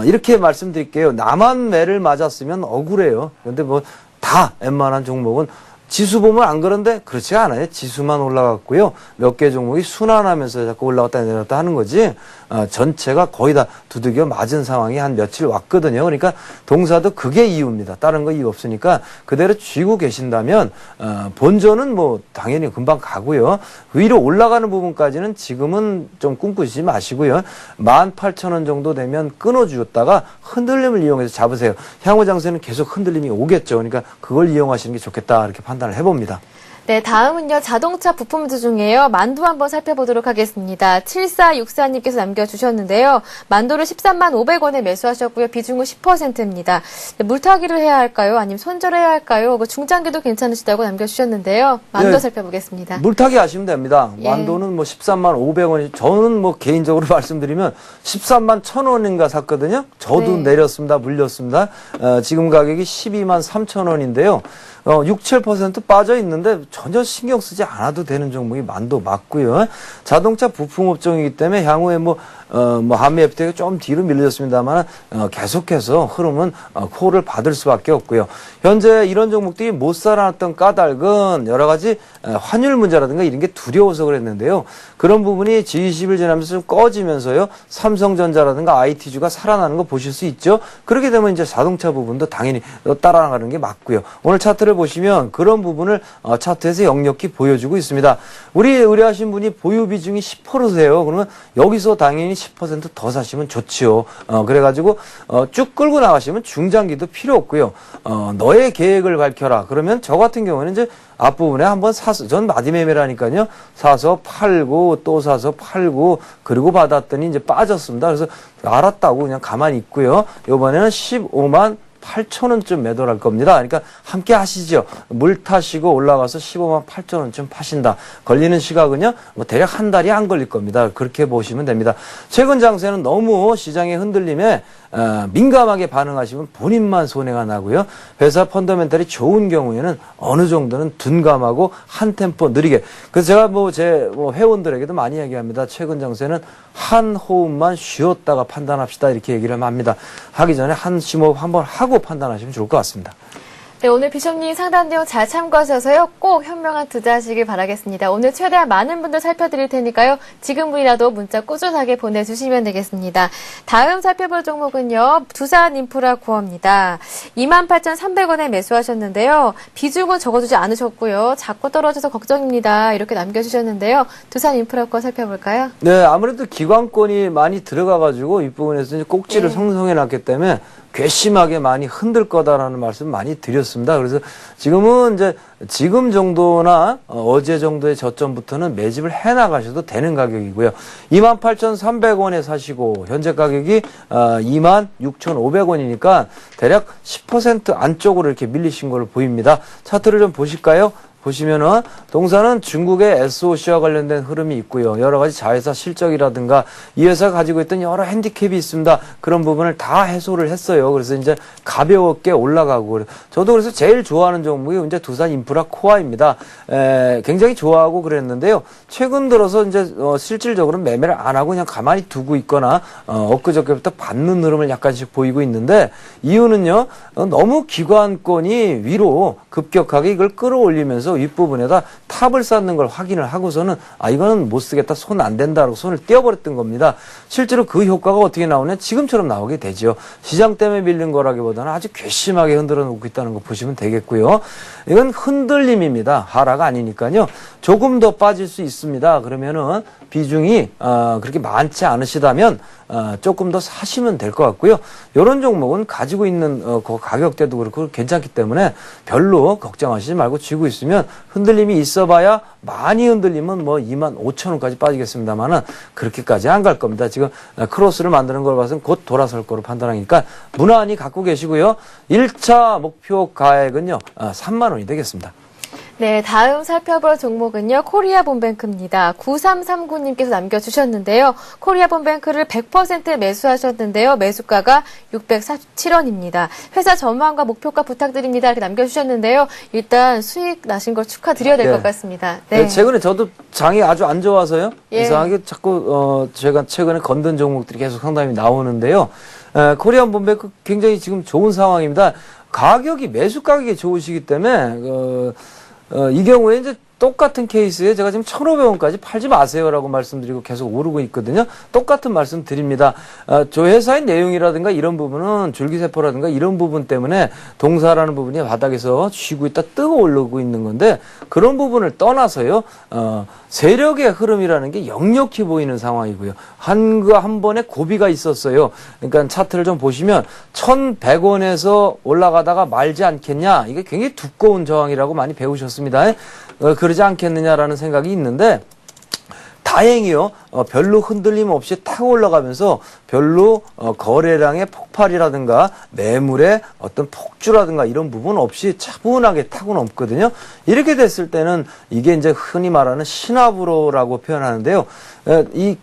S2: 이렇게 말씀드릴게요. 나만 매를 맞았으면 억울해요. 그런데 뭐 다 웬만한 종목은 지수 보면 안 그런데 그렇지 않아요. 지수만 올라갔고요. 몇 개 종목이 순환하면서 자꾸 올라갔다 내려갔다 하는 거지. 전체가 거의 다 두들겨 맞은 상황이 한 며칠 왔거든요. 그러니까 동사도 그게 이유입니다. 다른 거 이유 없으니까 그대로 쥐고 계신다면 본전은 뭐 당연히 금방 가고요. 위로 올라가는 부분까지는 지금은 좀 꿈꾸시지 마시고요. 18,000원 정도 되면 끊어주었다가 흔들림을 이용해서 잡으세요. 향후 장세는 계속 흔들림이 오겠죠. 그러니까 그걸 이용하시는 게 좋겠다 이렇게 판단을 해봅니다.
S1: 네, 다음은요. 자동차 부품주 중에요. 만도 한번 살펴보도록 하겠습니다. 7464님께서 남겨주셨는데요. 만도를 13만 500원에 매수하셨고요. 비중은 10%입니다. 물타기를 해야 할까요? 아니면 손절해야 할까요? 중장기도 괜찮으시다고 남겨주셨는데요. 만도
S2: 네,
S1: 살펴보겠습니다.
S2: 물타기 하시면 됩니다.
S1: 예.
S2: 만도는 뭐 13만 500원이, 저는 뭐 개인적으로 말씀드리면 13만 1,000원인가 샀거든요. 저도
S1: 네.
S2: 내렸습니다. 물렸습니다. 지금 가격이 12만 3,000원인데요. 6, 7% 빠져 있는데 전혀 신경 쓰지 않아도 되는 종목이 만도 맞고요. 자동차 부품 업종이기 때문에 향후에 한미 FTA가 좀 뒤로 밀려졌습니다만 계속해서 흐름은 코를 받을 수밖에 없고요. 현재 이런 종목들이 못 살아났던 까닭은 여러 가지 환율 문제라든가 이런 게 두려워서 그랬는데요. 그런 부분이 G20을 지나면서 좀 꺼지면서요. 삼성전자라든가 IT주가 살아나는 거 보실 수 있죠. 그렇게 되면 이제 자동차 부분도 당연히 따라가는 게 맞고요. 오늘 차트를 보시면 그런 부분을 차트에서 역력히 보여주고 있습니다. 우리 의뢰하신 분이 보유 비중이 10%세요. 그러면 여기서 당연히 10% 더 사시면 좋지요. 그래가지고 쭉 끌고 나가시면 중장기도 필요 없고요. 너의 계획을 밝혀라. 그러면 저 같은 경우는 이제 앞부분에 한번 사서, 전 마디매매라니까요. 사서 팔고 또 사서 팔고 그리고 받았더니 이제 빠졌습니다. 그래서 알았다고 그냥 가만히 있고요. 이번에는 15만 8,000원쯤 매도할 겁니다. 그러니까 함께 하시죠. 물 타시고 올라가서 15만 8,000원쯤 파신다. 걸리는 시각은요, 뭐 대략 한 달이 안 걸릴 겁니다. 그렇게 보시면 됩니다. 최근 장세는 너무 시장의 흔들림에 민감하게 반응하시면 본인만 손해가 나고요. 회사 펀더멘탈이 좋은 경우에는 어느 정도는 둔감하고 한 템포 느리게. 그래서 제가 제 회원들에게도 많이 얘기합니다. 최근 장세는 한 호흡만 쉬었다가 판단합시다. 이렇게 얘기를 합니다. 하기 전에 한 심호흡 한번 하고 판단하시면 좋을 것 같습니다.
S1: 네, 오늘 비숍님 상담 내용 잘 참고하셔서요. 꼭 현명한 투자하시길 바라겠습니다. 오늘 최대한 많은 분들 살펴드릴 테니까요. 지금이라도 문자 꾸준하게 보내주시면 되겠습니다. 다음 살펴볼 종목은요. 두산인프라코어입니다. 28,300원에 매수하셨는데요. 비중은 적어주지 않으셨고요. 자꾸 떨어져서 걱정입니다. 이렇게 남겨주셨는데요. 두산인프라코어 살펴볼까요?
S2: 네, 아무래도 기관권이 많이 들어가가지고 이 부분에서 이제 꼭지를 형성해놨기 때문에 괘씸하게 많이 흔들 거다라는 말씀 많이 드렸습니다. 그래서 지금은 이제 지금 정도나 어제 정도의 저점부터는 매집을 해나가셔도 되는 가격이고요. 28,300원에 사시고 현재 가격이 26,500원이니까 대략 10% 안쪽으로 이렇게 밀리신 걸로 보입니다. 차트를 좀 보실까요? 보시면은 동사는 중국의 SOC와 관련된 흐름이 있고요. 여러 가지 자회사 실적이라든가 이 회사가 가지고 있던 여러 핸디캡이 있습니다. 그런 부분을 다 해소를 했어요. 그래서 이제 가볍게 올라가고 저도 그래서 제일 좋아하는 종목이 이제 두산인프라코어입니다. 굉장히 좋아하고 그랬는데요. 최근 들어서 이제 실질적으로 매매를 안 하고 그냥 가만히 두고 있거나 엊그저께부터 받는 흐름을 약간씩 보이고 있는데 이유는요. 너무 기관권이 위로 급격하게 이걸 끌어올리면서 윗부분에다 탑을 쌓는 걸 확인을 하고서는 이거는 못 쓰겠다, 손 안 된다라고 손을 떼어버렸던 겁니다. 실제로 그 효과가 어떻게 나오냐 지금처럼 나오게 되죠. 시장 때문에 밀린 거라기보다는 아주 괘씸하게 흔들어 놓고 있다는 거 보시면 되겠고요. 이건 흔들림입니다. 하락 아니니까요. 조금 더 빠질 수 있습니다. 그러면은 비중이 그렇게 많지 않으시다면 조금 더 사시면 될 것 같고요. 이런 종목은 가지고 있는 그 가격대도 그렇고 괜찮기 때문에 별로 걱정하시지 말고 쥐고 있으면 흔들림이 있어봐야 많이 흔들리면 뭐 25,000원까지 빠지겠습니다만은 그렇게까지 안 갈 겁니다. 지금 크로스를 만드는 걸 봐서는 곧 돌아설 거로 판단하니까 무난히 갖고 계시고요. 1차 목표 가액은요 3만 원이 되겠습니다.
S1: 네, 다음 살펴볼 종목은요. 코리아본뱅크입니다. 9339님께서 남겨주셨는데요. 코리아본뱅크를 100% 매수하셨는데요. 매수가가 647원입니다. 회사 전망과 목표가 부탁드립니다. 이렇게 남겨주셨는데요. 일단 수익 나신 걸 축하드려야 될 것 같습니다. 네.
S2: 최근에 저도 장이 아주 안 좋아서요.
S1: 예.
S2: 이상하게 자꾸 제가 최근에 건든 종목들이 계속 상담이 나오는데요. 코리아본뱅크 굉장히 지금 좋은 상황입니다. 가격이 매수 가격이 좋으시기 때문에 이 경우에 이제 똑같은 케이스에 제가 지금 1,500원까지 팔지 마세요라고 말씀드리고 계속 오르고 있거든요. 똑같은 말씀 드립니다. 저 회사의 내용이라든가 이런 부분은 줄기세포라든가 이런 부분 때문에 동사라는 부분이 바닥에서 쉬고 있다 뜨거 오르고 있는 건데 그런 부분을 떠나서요. 세력의 흐름이라는 게 역력히 보이는 상황이고요. 한 번에 고비가 있었어요. 그러니까 차트를 좀 보시면 1,100원에서 올라가다가 말지 않겠냐. 이게 굉장히 두꺼운 저항이라고 많이 배우셨습니다. 그러지 않겠느냐라는 생각이 있는데 다행히요. 별로 흔들림 없이 타고 올라가면서 별로 거래량의 폭발이라든가 매물의 어떤 폭주라든가 이런 부분 없이 차분하게 타고 넘거든요. 이렇게 됐을 때는 이게 이제 흔히 말하는 시나브로라고 표현하는데요. 이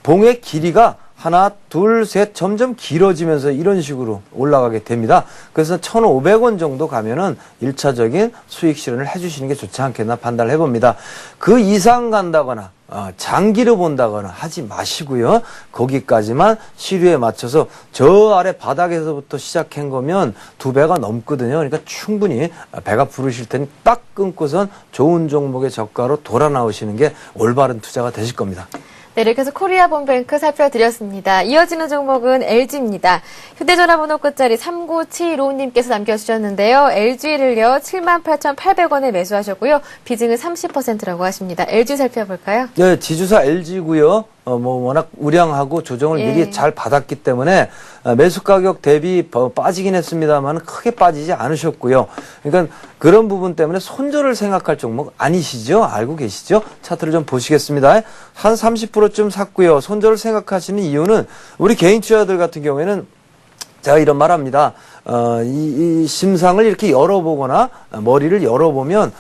S2: 봉의 길이가 하나, 둘, 셋 점점 길어지면서 이런 식으로 올라가게 됩니다. 그래서 1,500원 정도 가면은 1차적인 수익 실현을 해주시는 게 좋지 않겠나 판단을 해봅니다. 그 이상 간다거나 장기로 본다거나 하지 마시고요. 거기까지만 시류에 맞춰서 저 아래 바닥에서부터 시작한 거면 2배가 넘거든요. 그러니까 충분히 배가 부르실 테니 딱 끊고선 좋은 종목의 저가로 돌아 나오시는 게 올바른 투자가 되실 겁니다.
S1: 네, 이렇게 해서 코리아본뱅크 살펴드렸습니다. 이어지는 종목은 LG입니다. 휴대전화 번호 끝자리 3975님께서 남겨주셨는데요. LG를요, 78,800원에 매수하셨고요. 비중은 30%라고 하십니다. LG 살펴볼까요?
S2: 네, 지주사 LG고요. 워낙 우량하고 조정을 미리 잘 받았기 때문에 매수 가격 대비 빠지긴 했습니다만 크게 빠지지 않으셨고요. 그러니까 그런 부분 때문에 손절을 생각할 종목 아니시죠? 알고 계시죠? 차트를 좀 보시겠습니다. 한 30%쯤 샀고요. 손절을 생각하시는 이유는 우리 개인 투자들 같은 경우에는 제가 이런 말 합니다. 이 심상을 이렇게 열어보거나 머리를 열어보면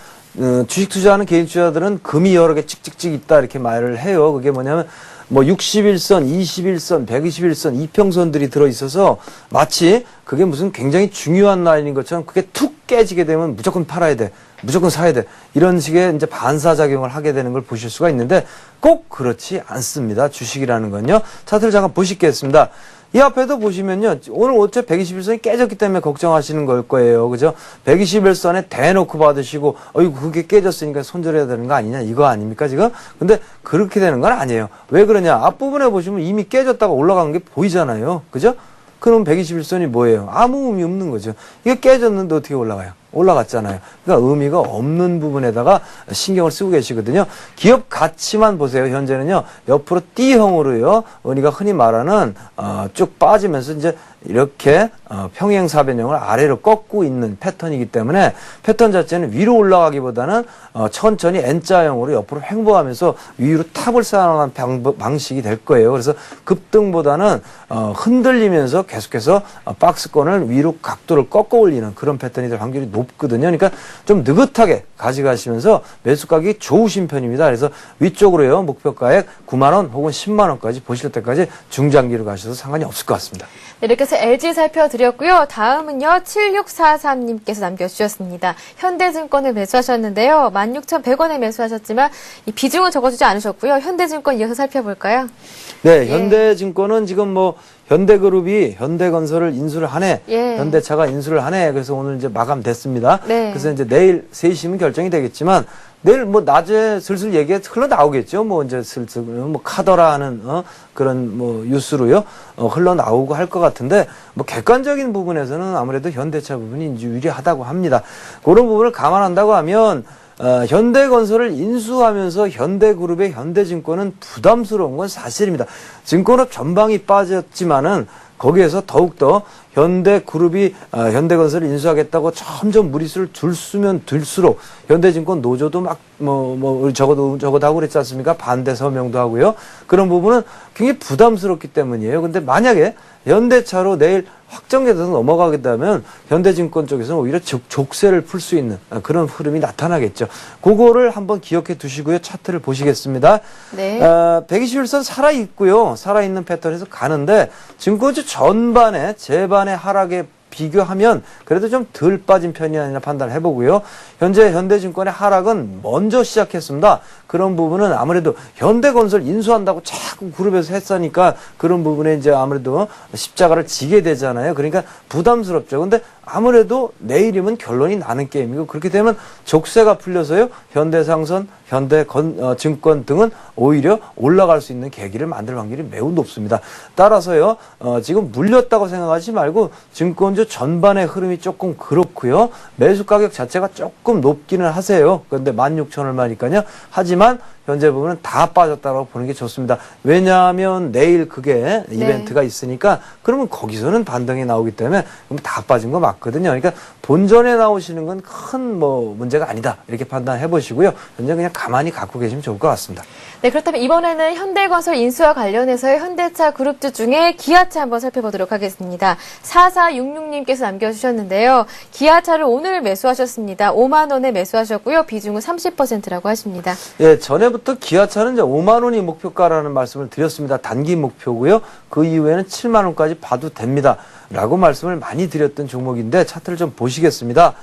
S2: 주식 투자하는 개인 투자들은 금이 여러 개 찍찍찍 있다 이렇게 말을 해요. 그게 뭐냐면 뭐 61선, 21선, 121선, 이평선들이 들어있어서 마치 그게 무슨 굉장히 중요한 라인인 것처럼 그게 툭 깨지게 되면 무조건 팔아야 돼. 무조건 사야 돼. 이런 식의 이제 반사작용을 하게 되는 걸 보실 수가 있는데 꼭 그렇지 않습니다. 주식이라는 건요. 차트를 잠깐 보시겠습니다. 이 앞에도 보시면요. 오늘 어차피 121선이 깨졌기 때문에 걱정하시는 걸 거예요. 그죠? 121선에 대놓고 받으시고, 어이구, 그게 깨졌으니까 손절해야 되는 거 아니냐? 이거 아닙니까, 지금? 근데 그렇게 되는 건 아니에요. 왜 그러냐? 앞부분에 보시면 이미 깨졌다가 올라간 게 보이잖아요. 그죠? 그럼 121선이 뭐예요? 아무 의미 없는 거죠. 이게 깨졌는데 어떻게 올라가요? 올라갔잖아요. 그러니까 의미가 없는 부분에다가 신경을 쓰고 계시거든요. 기업 가치만 보세요. 현재는요. 옆으로 D형으로요. 우리가 흔히 말하는 쭉 빠지면서 이제 이렇게 평행사변형을 아래로 꺾고 있는 패턴이기 때문에 패턴 자체는 위로 올라가기보다는 천천히 N자형으로 옆으로 횡보하면서 위로 탑을 쌓아나가는 방식이 될 거예요. 그래서 급등보다는 흔들리면서 계속해서 박스권을 위로 각도를 꺾어 올리는 그런 패턴이 될 확률이 높거든요. 그러니까 좀 느긋하게 가져가시면서 매수 가격이 좋으신 편입니다. 그래서 위쪽으로요. 목표가액 9만 원 혹은 10만 원까지 보실 때까지 중장기로 가셔도 상관이 없을 것 같습니다.
S1: 네, 이렇게 해서 LG 살펴드렸고요. 다음은요. 7643님께서 남겨주셨습니다. 현대증권을 매수하셨는데요. 16,100원에 매수하셨지만 이 비중은 적어주지 않으셨고요. 현대증권 이어서 살펴볼까요?
S2: 네, 현대증권은 지금 뭐 현대그룹이 현대건설을 인수를 하네,
S1: 예.
S2: 현대차가 인수를 하네. 그래서 오늘 이제 마감됐습니다.
S1: 네.
S2: 그래서 이제 내일 3시면 결정이 되겠지만 내일 뭐 낮에 슬슬 얘기가 흘러나오겠죠. 뭐 이제 슬슬 뭐 카더라 하는 그런 뭐 뉴스로요 흘러나오고 할 것 같은데 뭐 객관적인 부분에서는 아무래도 현대차 부분이 이제 유리하다고 합니다. 그런 부분을 감안한다고 하면 현대건설을 인수하면서 현대그룹의 현대증권은 부담스러운 건 사실입니다. 증권업 전방이 빠졌지만은 거기에서 더욱더 현대그룹이 현대건설을 인수하겠다고 점점 무리수를 들수면 들수록 현대증권 노조도 막 적어도 하고 그랬지 않습니까? 반대 서명도 하고요. 그런 부분은 굉장히 부담스럽기 때문이에요. 근데 만약에 현대차로 내일 확정이 돼서 넘어가게 되면 현대증권 쪽에서는 오히려 족쇄를 풀 수 있는 그런 흐름이 나타나겠죠. 그거를 한번 기억해 두시고요. 차트를 보시겠습니다.
S1: 네.
S2: 121선 살아있고요. 살아있는 패턴에서 가는데 증권주 전반에 제반의 하락에 비교하면 그래도 좀 덜 빠진 편이 아니라 판단을 해보고요. 현재 현대증권의 하락은 먼저 시작했습니다. 그런 부분은 아무래도 현대건설 인수한다고 자꾸 그룹에서 했으니까 그런 부분에 이제 아무래도 십자가를 지게 되잖아요. 그러니까 부담스럽죠. 근데 아무래도 내일이면 결론이 나는 게임이고 그렇게 되면 족쇄가 풀려서요. 현대상선, 현대증권 등은 오히려 올라갈 수 있는 계기를 만들 확률이 매우 높습니다. 따라서요. 지금 물렸다고 생각하지 말고 증권주 전반의 흐름이 조금 그렇고요. 매수 가격 자체가 조금 높기는 하세요. 그런데 16,000 얼마니까요. 하지만 현재 부분은 다 빠졌다고 보는 게 좋습니다. 왜냐하면 내일 그게 이벤트가 있으니까 그러면 거기서는 반등이 나오기 때문에 그럼 다 빠진 거 맞거든요. 그러니까 본전에 나오시는 건 큰 문제가 아니다. 이렇게 판단해 보시고요. 현재 그냥 가만히 갖고 계시면 좋을 것 같습니다.
S1: 네, 그렇다면 이번에는 현대건설 인수와 관련해서 현대차 그룹주 중에 기아차 한번 살펴보도록 하겠습니다. 4466님께서 남겨주셨는데요. 기아차를 오늘 매수하셨습니다. 5만 원에 매수하셨고요. 비중은 30%라고 하십니다.
S2: 예, 전에부터 기아차는 이제 5만 원이 목표가라는 말씀을 드렸습니다. 단기 목표고요. 그 이후에는 7만 원까지 봐도 됩니다. 라고 말씀을 많이 드렸던 종목인데 차트를 좀 보시겠습니다.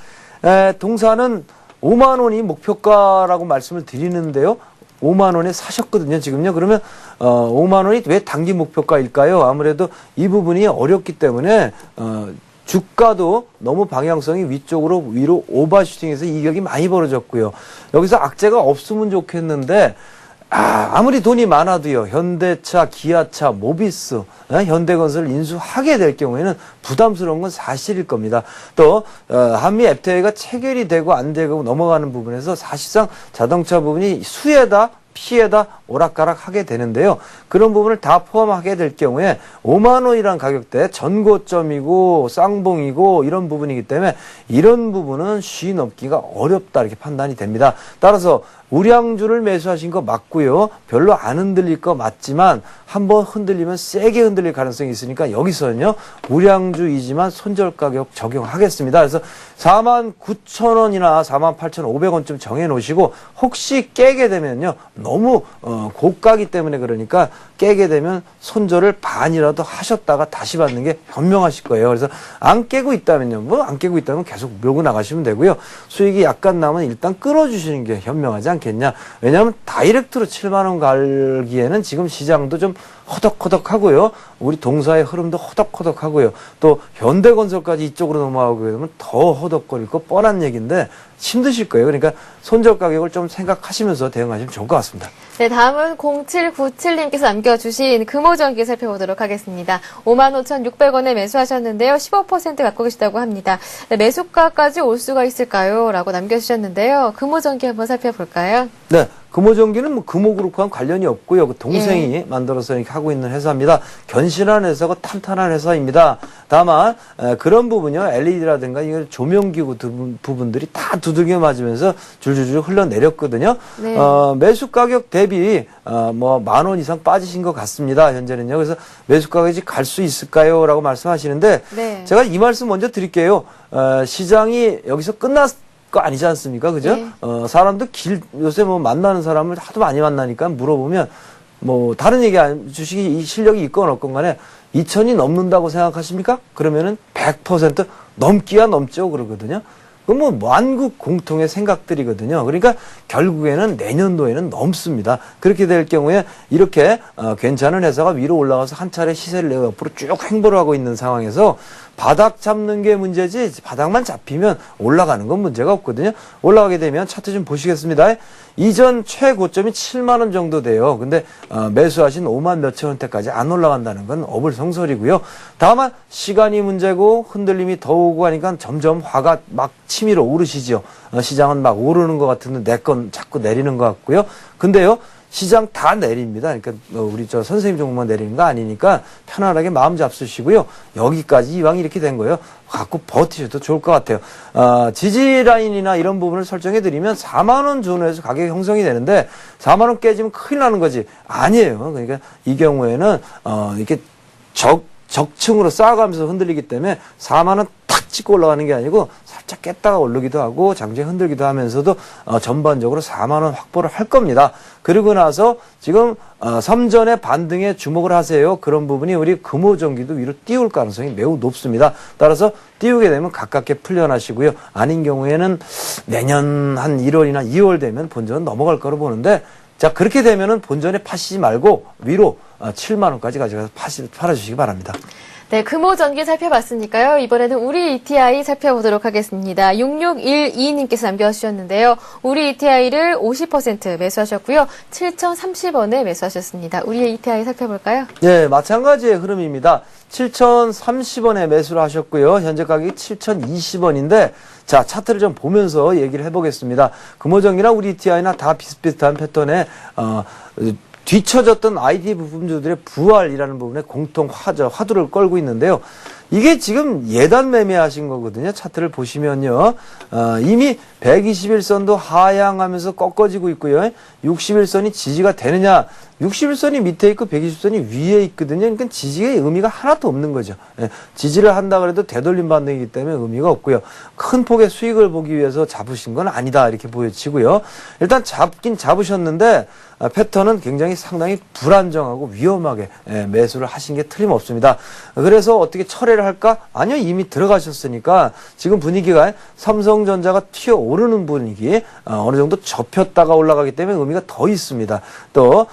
S2: 동사는 5만 원이 목표가라고 말씀을 드리는데요. 5만 원에 사셨거든요, 지금요. 그러면 5만 원이 왜 단기 목표가일까요? 아무래도 이 부분이 어렵기 때문에 주가도 너무 방향성이 위로 오버슈팅해서 이격이 많이 벌어졌고요. 여기서 악재가 없으면 좋겠는데 아무리 돈이 많아도요. 현대차, 기아차, 모비스, 현대건설을 인수하게 될 경우에는 부담스러운 건 사실일 겁니다. 또 한미 FTA가 체결이 되고 안 되고 넘어가는 부분에서 사실상 자동차 부분이 수혜다 피해다 오락가락 하게 되는데요. 그런 부분을 다 포함하게 될 경우에 5만 원이란 가격대 전고점이고 쌍봉이고 이런 부분이기 때문에 이런 부분은 쉬 넘기가 어렵다 이렇게 판단이 됩니다. 따라서 우량주를 매수하신 거 맞고요. 별로 안 흔들릴 거 맞지만 한번 흔들리면 세게 흔들릴 가능성이 있으니까 여기서는요. 우량주이지만 손절 가격 적용하겠습니다. 그래서 49,000원이나 48,500원쯤 정해놓으시고 혹시 깨게 되면요. 너무 고가기 때문에 그러니까 깨게 되면 손절을 반이라도 하셨다가 다시 받는 게 현명하실 거예요. 그래서 안 깨고 있다면요. 안 깨고 있다면 계속 밀고 나가시면 되고요. 수익이 약간 나면 일단 끌어주시는 게 현명하지 않겠습니까? 않겠냐. 왜냐하면 다이렉트로 7만 원 갈기에는 지금 시장도 좀 허덕허덕하고요. 우리 동사의 흐름도 허덕허덕하고요. 또 현대건설까지 이쪽으로 넘어가게 되면 더 허덕거릴 거 뻔한 얘기인데 힘드실 거예요. 그러니까 손절 가격을 좀 생각하시면서 대응하시면 좋을 것 같습니다.
S1: 네, 다음은 0797님께서 남겨주신 금호전기 살펴보도록 하겠습니다. 55,600원에 매수하셨는데요. 15% 갖고 계시다고 합니다. 네, 매수가까지 올 수가 있을까요? 라고 남겨주셨는데요. 금호전기 한번 살펴볼까요?
S2: 네. 금호전기는 뭐 금호그룹과는 관련이 없고요. 그 동생이 만들어서 이렇게 하고 있는 회사입니다. 견실한 회사고 탄탄한 회사입니다. 다만 그런 부분이요. LED라든가 이 조명기구 부분들이 다 두들겨 맞으면서 줄줄줄 흘러내렸거든요.
S1: 네.
S2: 매수 가격 대비 뭐 10,000원 이상 빠지신 것 같습니다. 현재는요. 그래서 매수 가격이 갈 수 있을까요? 라고 말씀하시는데
S1: 네.
S2: 제가 이 말씀 먼저 드릴게요. 시장이 여기서 끝났 거 아니지 않습니까? 그죠?
S1: 네.
S2: 사람도 요새 뭐 만나는 사람을 하도 많이 만나니까 물어보면 뭐 다른 얘기 주식이 이 실력이 있건 없건 간에 2,000이 넘는다고 생각하십니까? 그러면은 100% 넘기야 넘죠. 그러거든요. 그건 뭐 만국 공통의 생각들이거든요. 그러니까 결국에는 내년도에는 넘습니다. 그렇게 될 경우에 이렇게 괜찮은 회사가 위로 올라가서 한 차례 시세를 내고 옆으로 쭉 횡보를 하고 있는 상황에서 바닥 잡는 게 문제지 바닥만 잡히면 올라가는 건 문제가 없거든요. 올라가게 되면 차트 좀 보시겠습니다. 이전 최고점이 7만 원 정도 돼요. 근데 매수하신 5만 몇천 원대까지 안 올라간다는 건 어불성설이고요. 다만 시간이 문제고 흔들림이 더 오고 하니까 점점 화가 막 치밀어 오르시죠. 시장은 막 오르는 것 같은데 내 건 자꾸 내리는 것 같고요. 근데요. 시장 다 내립니다. 그러니까 우리 선생님 정도만 내리는 거 아니니까 편안하게 마음 잡수시고요. 여기까지 이왕 이렇게 된 거예요. 갖고 버티셔도 좋을 것 같아요. 지지 라인이나 이런 부분을 설정해 드리면 4만 원 전후에서 가격 형성이 되는데 4만 원 깨지면 큰일 나는 거지. 아니에요. 그러니까 이 경우에는 이렇게 적층으로 쌓아가면서 흔들리기 때문에 4만 원 탁 찍고 올라가는 게 아니고 살짝 깼다가 오르기도 하고 장중에 흔들기도 하면서도 전반적으로 4만 원 확보를 할 겁니다. 그리고 나서 지금 섬전의 반등에 주목을 하세요. 그런 부분이 우리 금호전기도 위로 띄울 가능성이 매우 높습니다. 따라서 띄우게 되면 가깝게 풀려나시고요. 아닌 경우에는 내년 한 1월이나 2월 되면 본전은 넘어갈 거로 보는데 자 그렇게 되면은 본전에 파시지 말고 위로 7만 원까지 가져가서 팔아주시기 바랍니다.
S1: 네, 금호전기 살펴봤으니까요. 이번에는 우리 ETI 살펴보도록 하겠습니다. 6612님께서 남겨주셨는데요. 우리 ETI를 50% 매수하셨고요. 7,030원에 매수하셨습니다. 우리 ETI 살펴볼까요?
S2: 네, 마찬가지의 흐름입니다. 7,030원에 매수를 하셨고요. 현재 가격이 7,020원인데 자 차트를 좀 보면서 얘기를 해보겠습니다. 금호전기나 우리 ETI나 다 비슷비슷한 패턴에 뒤처졌던 IT 부품주들의 부활이라는 부분에 공통 화두를 끌고 있는데요. 이게 지금 예단 매매하신 거거든요. 차트를 보시면요. 이미 121선도 하향하면서 꺾어지고 있고요. 61선이 지지가 되느냐. 61선이 밑에 있고 120선이 위에 있거든요. 그러니까 지지의 의미가 하나도 없는 거죠. 예, 지지를 한다 그래도 되돌림 반등이기 때문에 의미가 없고요. 큰 폭의 수익을 보기 위해서 잡으신 건 아니다. 이렇게 보여지고요. 일단 잡긴 잡으셨는데 패턴은 굉장히 상당히 불안정하고 위험하게 매수를 하신 게 틀림없습니다. 그래서 어떻게 철회를 할까? 아니요. 이미 들어가셨으니까 지금 분위기가 삼성전자가 튀어오르는 분위기 어느 정도 접혔다가 올라가기 때문에 의미가 더 있습니다. 또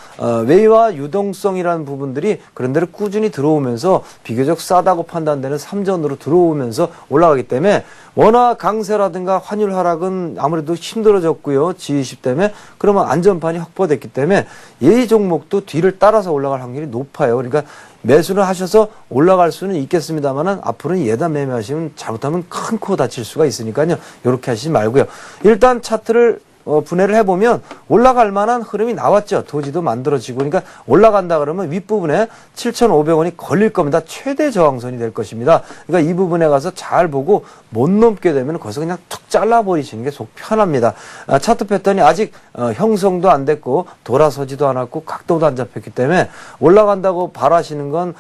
S2: 외화 유동성이라는 부분들이 그런 대로 꾸준히 들어오면서 비교적 싸다고 판단되는 삼전으로 들어오면서 올라가기 때문에 원화 강세라든가 환율 하락은 아무래도 힘들어졌고요. G20 때문에 그러면 안전판이 확보됐기 때문에 이 종목도 뒤를 따라서 올라갈 확률이 높아요. 그러니까 매수를 하셔서 올라갈 수는 있겠습니다만은 앞으로는 예단 매매하시면 잘못하면 큰 코 다칠 수가 있으니까요. 이렇게 하시지 말고요. 일단 차트를 분해를 해보면 올라갈 만한 흐름이 나왔죠. 도지도 만들어지고. 그러니까 올라간다 그러면 윗부분에 7,500원이 걸릴 겁니다. 최대 저항선이 될 것입니다. 그러니까 이 부분에 가서 잘 보고 못 넘게 되면 거기서 그냥 툭 잘라버리시는 게 속 편합니다. 차트 패턴이 아직 형성도 안 됐고 돌아서지도 않았고 각도도 안 잡혔기 때문에 올라간다고 바라시는 건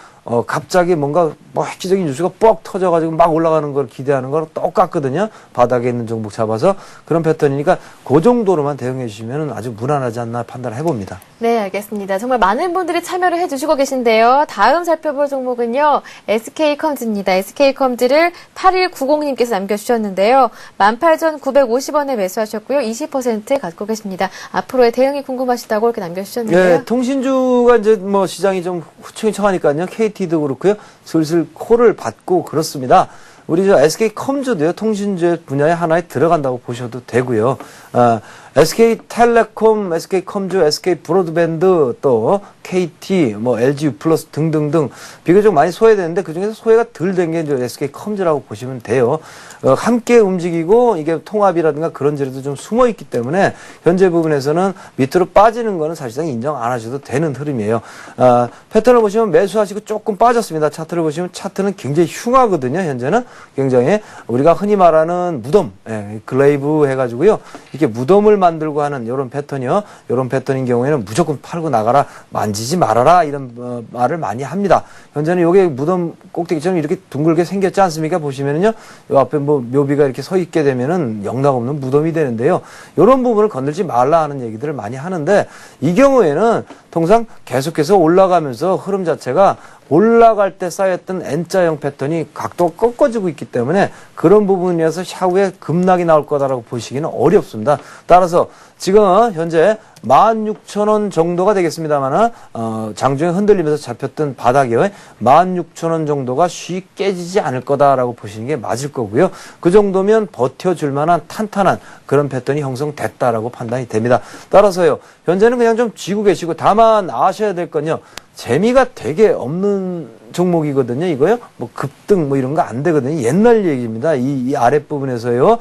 S2: 갑자기 뭔가 뭐 획기적인 뉴스가 뻑 터져가지고 막 올라가는 걸 기대하는 거랑 똑같거든요. 바닥에 있는 종목 잡아서 그런 패턴이니까 그 정도로만 대응해 주시면 아주 무난하지 않나 판단을 해봅니다.
S1: 네, 알겠습니다. 정말 많은 분들이 참여를 해주시고 계신데요. 다음 살펴볼 종목은요. SK컴즈입니다. SK컴즈를 8190님께서 남겨주셨는데요. 18,950원에 매수하셨고요. 20% 갖고 계십니다. 앞으로의 대응이 궁금하시다고 이렇게 남겨주셨는데요.
S2: 예, 통신주가 이제 뭐 시장이 좀 후청이청하니까요. KT도 그렇고요. 슬슬 코를 받고 그렇습니다. 우리 저 SK컴즈도요. 통신주 분야의 하나에 들어간다고 보셔도 되고요. SK텔레콤, SK컴즈, SK브로드밴드, 또 KT, 뭐 LG 플러스 등등등 비교적 많이 소외되는데 그중에서 소외가 덜 된 게 이제 SK컴즈라고 보시면 돼요. 함께 움직이고 이게 통합이라든가 그런 재료도 좀 숨어 있기 때문에 현재 부분에서는 밑으로 빠지는 거는 사실상 인정 안 하셔도 되는 흐름이에요. 패턴을 보시면 매수하시고 조금 빠졌습니다. 차트를 보시면 차트는 굉장히 흉하거든요. 현재는 굉장히 우리가 흔히 말하는 무덤, 글레이브 해가지고요. 이렇게 무덤을 만들고 하는 이런 패턴이요. 이런 패턴인 경우에는 무조건 팔고 나가라, 만지지 말아라 이런 말을 많이 합니다. 현재는 이게 무덤 꼭대기처럼 이렇게 둥글게 생겼지 않습니까? 보시면은요. 요 앞에 뭐 묘비가 이렇게 서 있게 되면은 영락없는 무덤이 되는데요. 이런 부분을 건들지 말라 하는 얘기들을 많이 하는데 이 경우에는 통상 계속해서 올라가면서 흐름 자체가 올라갈 때 쌓였던 N자형 패턴이 각도가 꺾어지고 있기 때문에 그런 부분이어서 향후에 급락이 나올 거다라고 보시기는 어렵습니다. 따라서 지금 현재 16,000원 정도가 되겠습니다만 장중에 흔들리면서 잡혔던 바닥이요. 16,000원 정도가 쉽게 깨지지 않을 거다라고 보시는 게 맞을 거고요. 그 정도면 버텨줄 만한 탄탄한 그런 패턴이 형성됐다라고 판단이 됩니다. 따라서요. 현재는 그냥 좀 쥐고 계시고 다만 아셔야 될 건요. 재미가 되게 없는 종목이거든요. 이거요. 뭐 급등 뭐 이런 거 안 되거든요. 옛날 얘기입니다. 이 아랫부분에서요.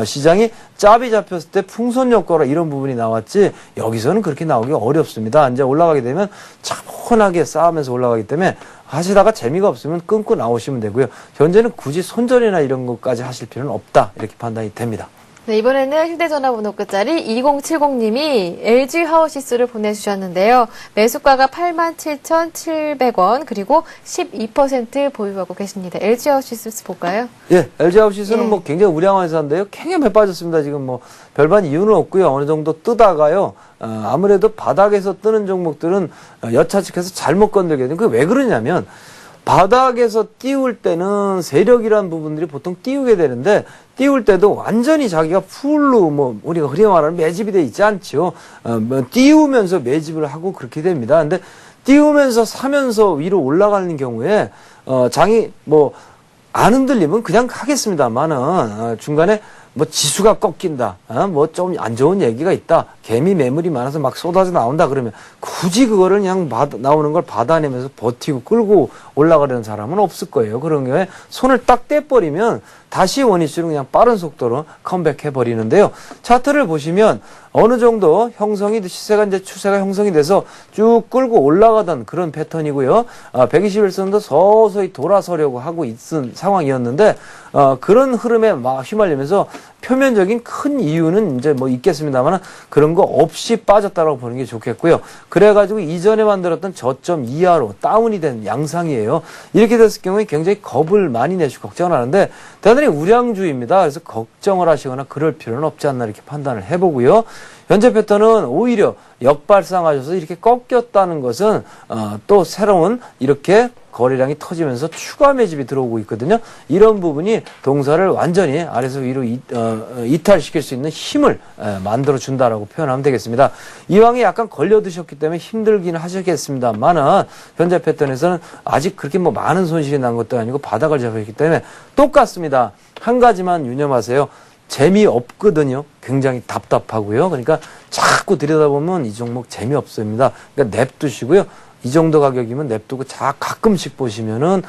S2: 시장이 짭이 잡혔을 때 풍선 효과라 이런 부분이 나왔지 여기서는 그렇게 나오기 어렵습니다. 이제 올라가게 되면 차분하게 쌓으면서 올라가기 때문에 하시다가 재미가 없으면 끊고 나오시면 되고요. 현재는 굳이 손절이나 이런 것까지 하실 필요는 없다. 이렇게 판단이 됩니다.
S1: 네, 이번에는 휴대전화번호 끝자리 2070님이 LG 하우시스를 보내주셨는데요. 매수가가 87,700원 그리고 12% 보유하고 계십니다. LG 하우시스 볼까요?
S2: 예, LG 하우시스는
S1: 예.
S2: 뭐 굉장히 우량한 회사인데요. 굉장히 빠졌습니다. 지금 뭐 별반 이유는 없고요. 어느 정도 뜨다가요. 아무래도 바닥에서 뜨는 종목들은 여차측해서 잘못 건들게 되는 그게 왜 그러냐면 바닥에서 띄울 때는 세력이라는 부분들이 보통 띄우게 되는데 띄울 때도 완전히 자기가 풀로 뭐 우리가 흔히 말하는 매집이 돼 있지 않죠. 뭐 띄우면서 매집을 하고 그렇게 됩니다. 근데 띄우면서 사면서 위로 올라가는 경우에 장이 뭐 안 흔들리면 그냥 가겠습니다만은 중간에 뭐 지수가 꺾인다, 뭐 좀 안 좋은 얘기가 있다, 개미 매물이 많아서 막 쏟아져 나온다 그러면 굳이 그거를 그냥 나오는 걸 받아내면서 버티고 끌고 올라가려는 사람은 없을 거예요. 그런 경우에 손을 딱 떼버리면 다시 원위치로 그냥 빠른 속도로 컴백해 버리는데요. 차트를 보시면 어느 정도 형성이 시세가 이제 추세가 형성이 돼서 쭉 끌고 올라가던 그런 패턴이고요. 121선도 서서히 돌아서려고 하고 있은 상황이었는데 그런 흐름에 막 휘말리면서 표면적인 큰 이유는 이제 뭐 있겠습니다만 그런 거 없이 빠졌다라고 보는 게 좋겠고요. 그래가지고 이전에 만들었던 저점 이하로 다운이 된 양상이에요. 이렇게 됐을 경우에 굉장히 겁을 많이 내시고 걱정을 하는데 대단히 우량주입니다. 그래서 걱정을 하시거나 그럴 필요는 없지 않나 이렇게 판단을 해보고요. 현재 패턴은 오히려 역발상하셔서 이렇게 꺾였다는 것은 또 새로운 이렇게 거래량이 터지면서 추가 매집이 들어오고 있거든요. 이런 부분이 동사를 완전히 아래에서 위로 이탈시킬 수 있는 힘을 만들어 준다라고 표현하면 되겠습니다. 이왕에 약간 걸려드셨기 때문에 힘들긴 하셨겠습니다만은 현재 패턴에서는 아직 그렇게 뭐 많은 손실이 난 것도 아니고 바닥을 잡았기 때문에 똑같습니다. 한 가지만 유념하세요. 재미없거든요. 굉장히 답답하고요. 그러니까 자꾸 들여다보면 이 종목 재미없습니다. 그러니까 냅두시고요. 이 정도 가격이면 냅두고 가끔씩 보시면은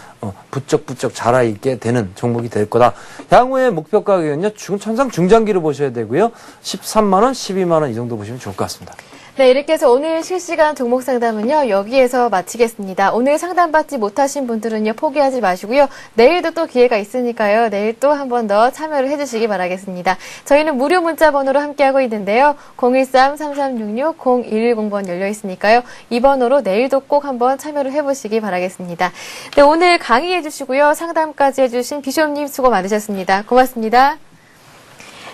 S2: 부쩍부쩍 자라있게 되는 종목이 될 거다. 향후의 목표 가격은요. 천상 중장기로 보셔야 되고요. 13만 원, 12만 원 이 정도 보시면 좋을 것 같습니다.
S1: 네, 이렇게 해서 오늘 실시간 종목 상담은요, 여기에서 마치겠습니다. 오늘 상담받지 못하신 분들은요, 포기하지 마시고요. 내일도 또 기회가 있으니까요. 내일 또 한 번 더 참여를 해주시기 바라겠습니다. 저희는 무료 문자 번호로 함께하고 있는데요. 013-3366-0110번 열려 있으니까요. 이 번호로 내일도 꼭 한번 참여를 해보시기 바라겠습니다. 네, 오늘 강의해 주시고요. 상담까지 해주신 비숍님 수고 많으셨습니다. 고맙습니다.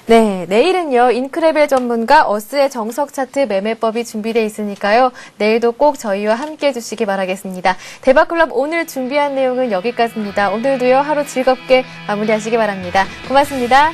S1: 네, 내일은요, 인크레벨 전문가 어스의 정석 차트 매매법이 준비되어 있으니까요. 내일도 꼭 저희와 함께 해주시기 바라겠습니다. 대박클럽 오늘 준비한 내용은 여기까지입니다. 오늘도요, 하루 즐겁게 마무리하시기 바랍니다. 고맙습니다.